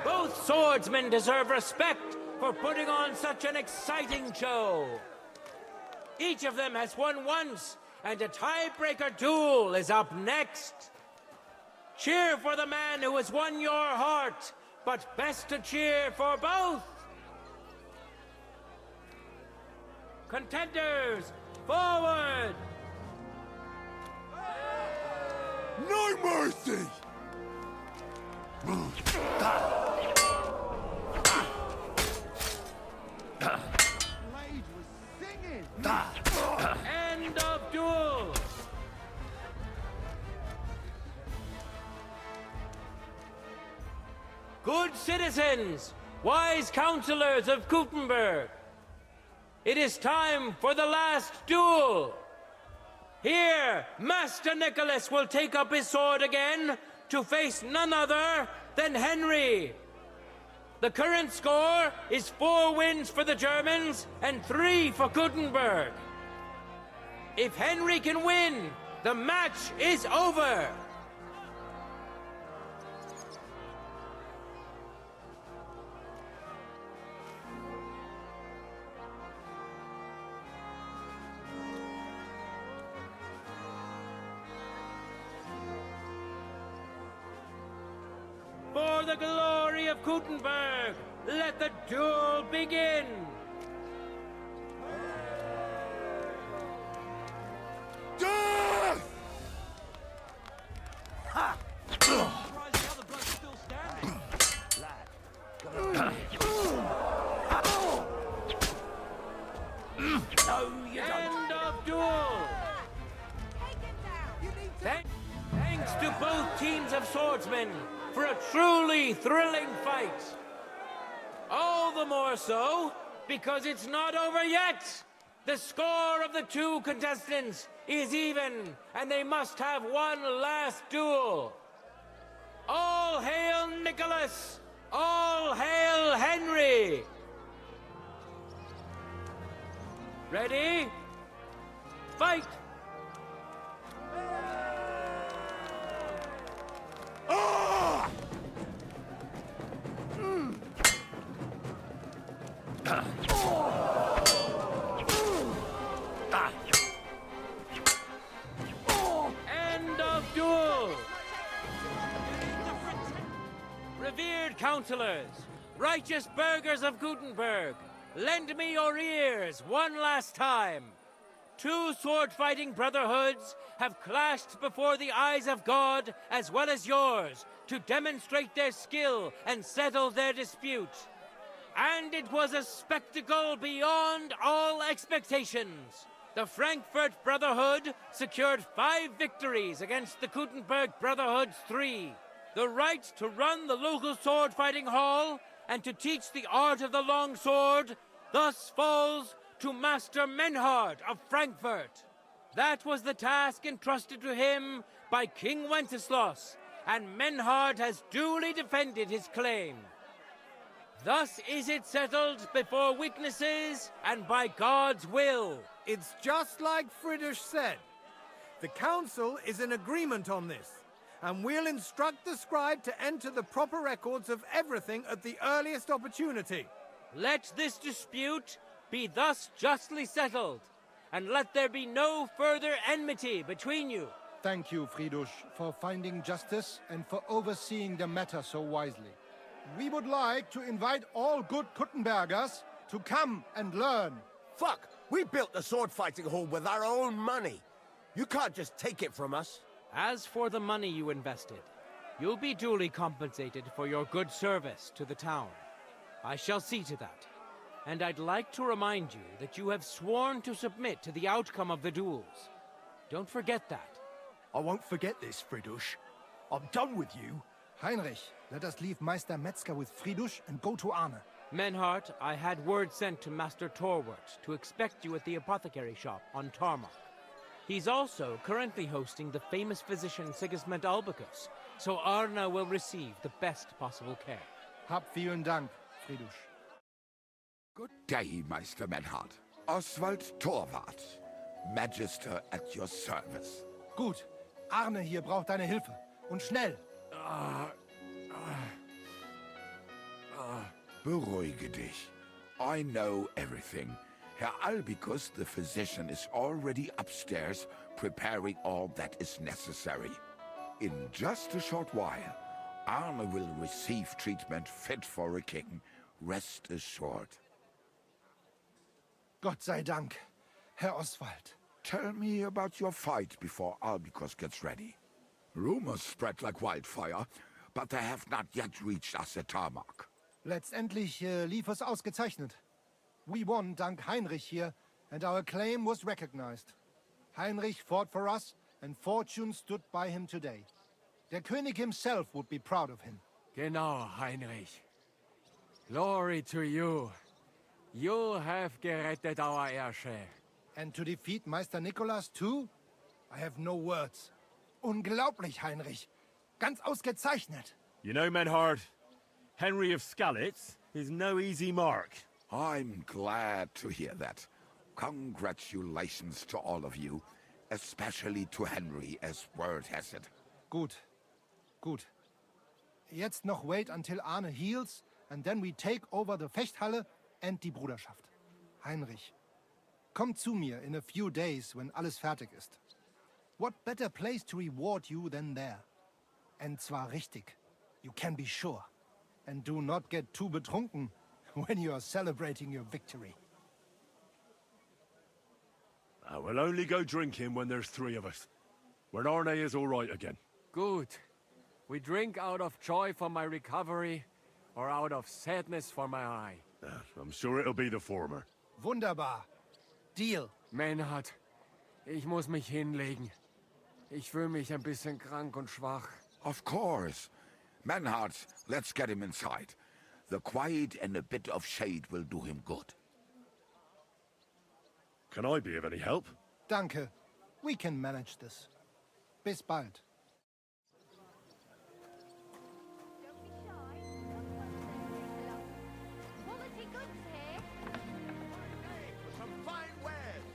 Speaker 7: Both swordsmen deserve respect for putting on such an exciting show. Each of them has won once, and a tiebreaker duel is up next. Cheer for the man who has won your heart, but best to cheer for both. Contenders, forward!
Speaker 12: No mercy! Blade was singing!
Speaker 7: End of duel! Good citizens, wise counselors of Gutenberg, it is time for the last duel. Here, Master Nicholas will take up his sword again to face none other than Henry. The current score is 4 wins for the Germans and 3 for Gutenberg. If Henry can win, the match is over. For the glory of Gutenberg, let the duel begin!
Speaker 12: Death!
Speaker 18: Ha! Surprised the other bloke's still standing.
Speaker 10: No, you don't.
Speaker 7: End of duel! Thanks to both teams of swordsmen for a truly thrilling fight. All the more so because it's not over yet. The score of the 2 contestants is even, and they must have one last duel. All hail Nicholas! All hail Henry! Ready? Fight! End of duel! Revered counselors, righteous burghers of Gutenberg, lend me your ears one last time. 2 sword-fighting brotherhoods have clashed before the eyes of God as well as yours to demonstrate their skill and settle their dispute. And it was a spectacle beyond all expectations. The Frankfurt Brotherhood secured 5 victories against the Gutenberg Brotherhood's 3. The right to run the local sword-fighting hall and to teach the art of the long sword thus falls to Master Menhard of Frankfurt. That was the task entrusted to him by King Wenceslas, and Menhard has duly defended his claim. Thus is it settled before witnesses and by God's will.
Speaker 21: It's just like Friedrich said. The council is in agreement on this, and we'll instruct the scribe to enter the proper records of everything at the earliest opportunity.
Speaker 7: Let this dispute be thus justly settled, and let there be no further enmity between you.
Speaker 5: Thank you, Friedrich, for finding justice and for overseeing the matter so wisely. We would like to invite all good Kuttenbergers to come and learn.
Speaker 10: Fuck! We built the sword-fighting hall with our own money. You can't just take it from us.
Speaker 7: As for the money you invested, you'll be duly compensated for your good service to the town. I shall see to that. And I'd like to remind you that you have sworn to submit to the outcome of the duels. Don't forget that.
Speaker 12: I won't forget this, Friedrich. I'm done with you.
Speaker 5: Heinrich, let us leave Meister Metzger with Friedrich and go to Arne.
Speaker 7: Menhart, I had word sent to Master Torwart to expect you at the apothecary shop on Tarmac. He's also currently hosting the famous physician Sigismund Albicus, so Arne will receive the best possible care.
Speaker 5: Hab vielen Dank, Friedrich.
Speaker 12: Good day, Meister Menhard.
Speaker 4: Oswald Torwart, Magister at your service.
Speaker 5: Gut. Arne hier braucht deine Hilfe. Und schnell.
Speaker 4: Beruhige dich. I know everything. Herr Albicus, the physician, is already upstairs preparing all that is necessary. In just a short while, Arne will receive treatment fit for a king. Rest assured.
Speaker 5: Gott sei Dank, Herr Oswald.
Speaker 4: Tell me about your fight before Albicus gets ready. Rumors spread like wildfire, but they have not yet reached us at Tarmac.
Speaker 5: Letztendlich lief es ausgezeichnet. We won dank Heinrich here, and our claim was recognized. Heinrich fought for us, and fortune stood by him today. Der König himself would be proud of him.
Speaker 2: Genau, Heinrich. Glory to you. You have gerettet our Herrscher.
Speaker 5: And to defeat Meister Nicholas too? I have no words. Unglaublich, Heinrich. Ganz ausgezeichnet.
Speaker 9: You know, Menhard, Henry of Skalitz is no easy mark.
Speaker 4: I'm glad to hear that. Congratulations to all of you, especially to Henry, as word has it.
Speaker 5: Gut. Gut. Jetzt noch wait until Arne heals, and then we take over the Fechthalle and die Bruderschaft. Heinrich, komm zu mir in a few days when alles fertig ist. What better place to reward you than there? And zwar richtig. You can be sure. And do not get too betrunken when you are celebrating your victory.
Speaker 1: We'll only go drinking when there's three of us. When Arne is all right again.
Speaker 2: Good. We drink out of joy for my recovery, or out of sadness for my eye.
Speaker 1: I'm sure it'll be the former.
Speaker 5: Wunderbar. Deal.
Speaker 2: Menhard, ich muss mich hinlegen. Ich fühle mich ein bisschen krank und schwach.
Speaker 4: Of course. Menhard, let's get him inside. The quiet and a bit of shade will do him good.
Speaker 1: Can I be of any help?
Speaker 5: Danke. We can manage this. Bis bald.
Speaker 3: Quality goods here.
Speaker 12: Some fine wares.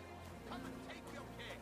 Speaker 12: Come and take your pick.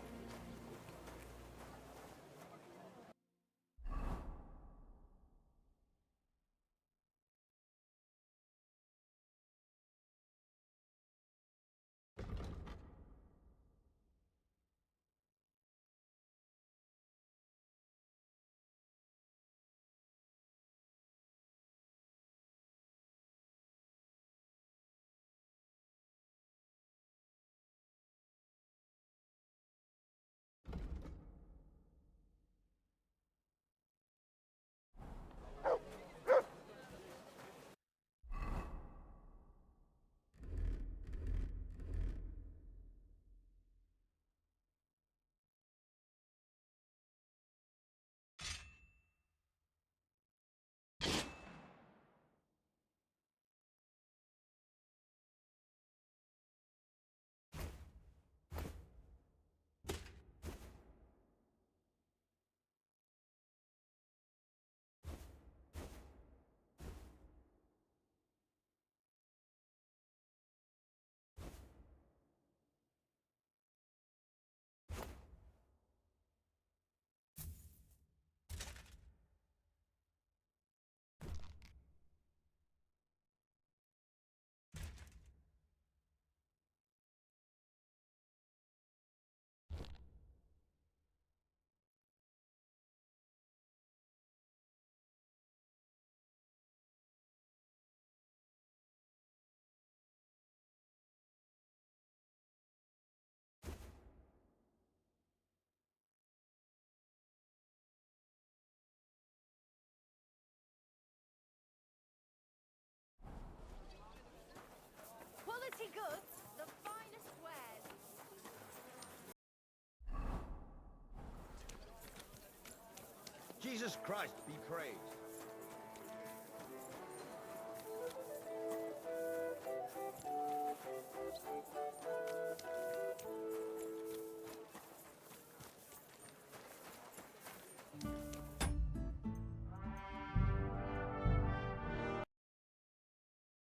Speaker 3: Quality goods, the finest wares.
Speaker 13: Jesus Christ be praised.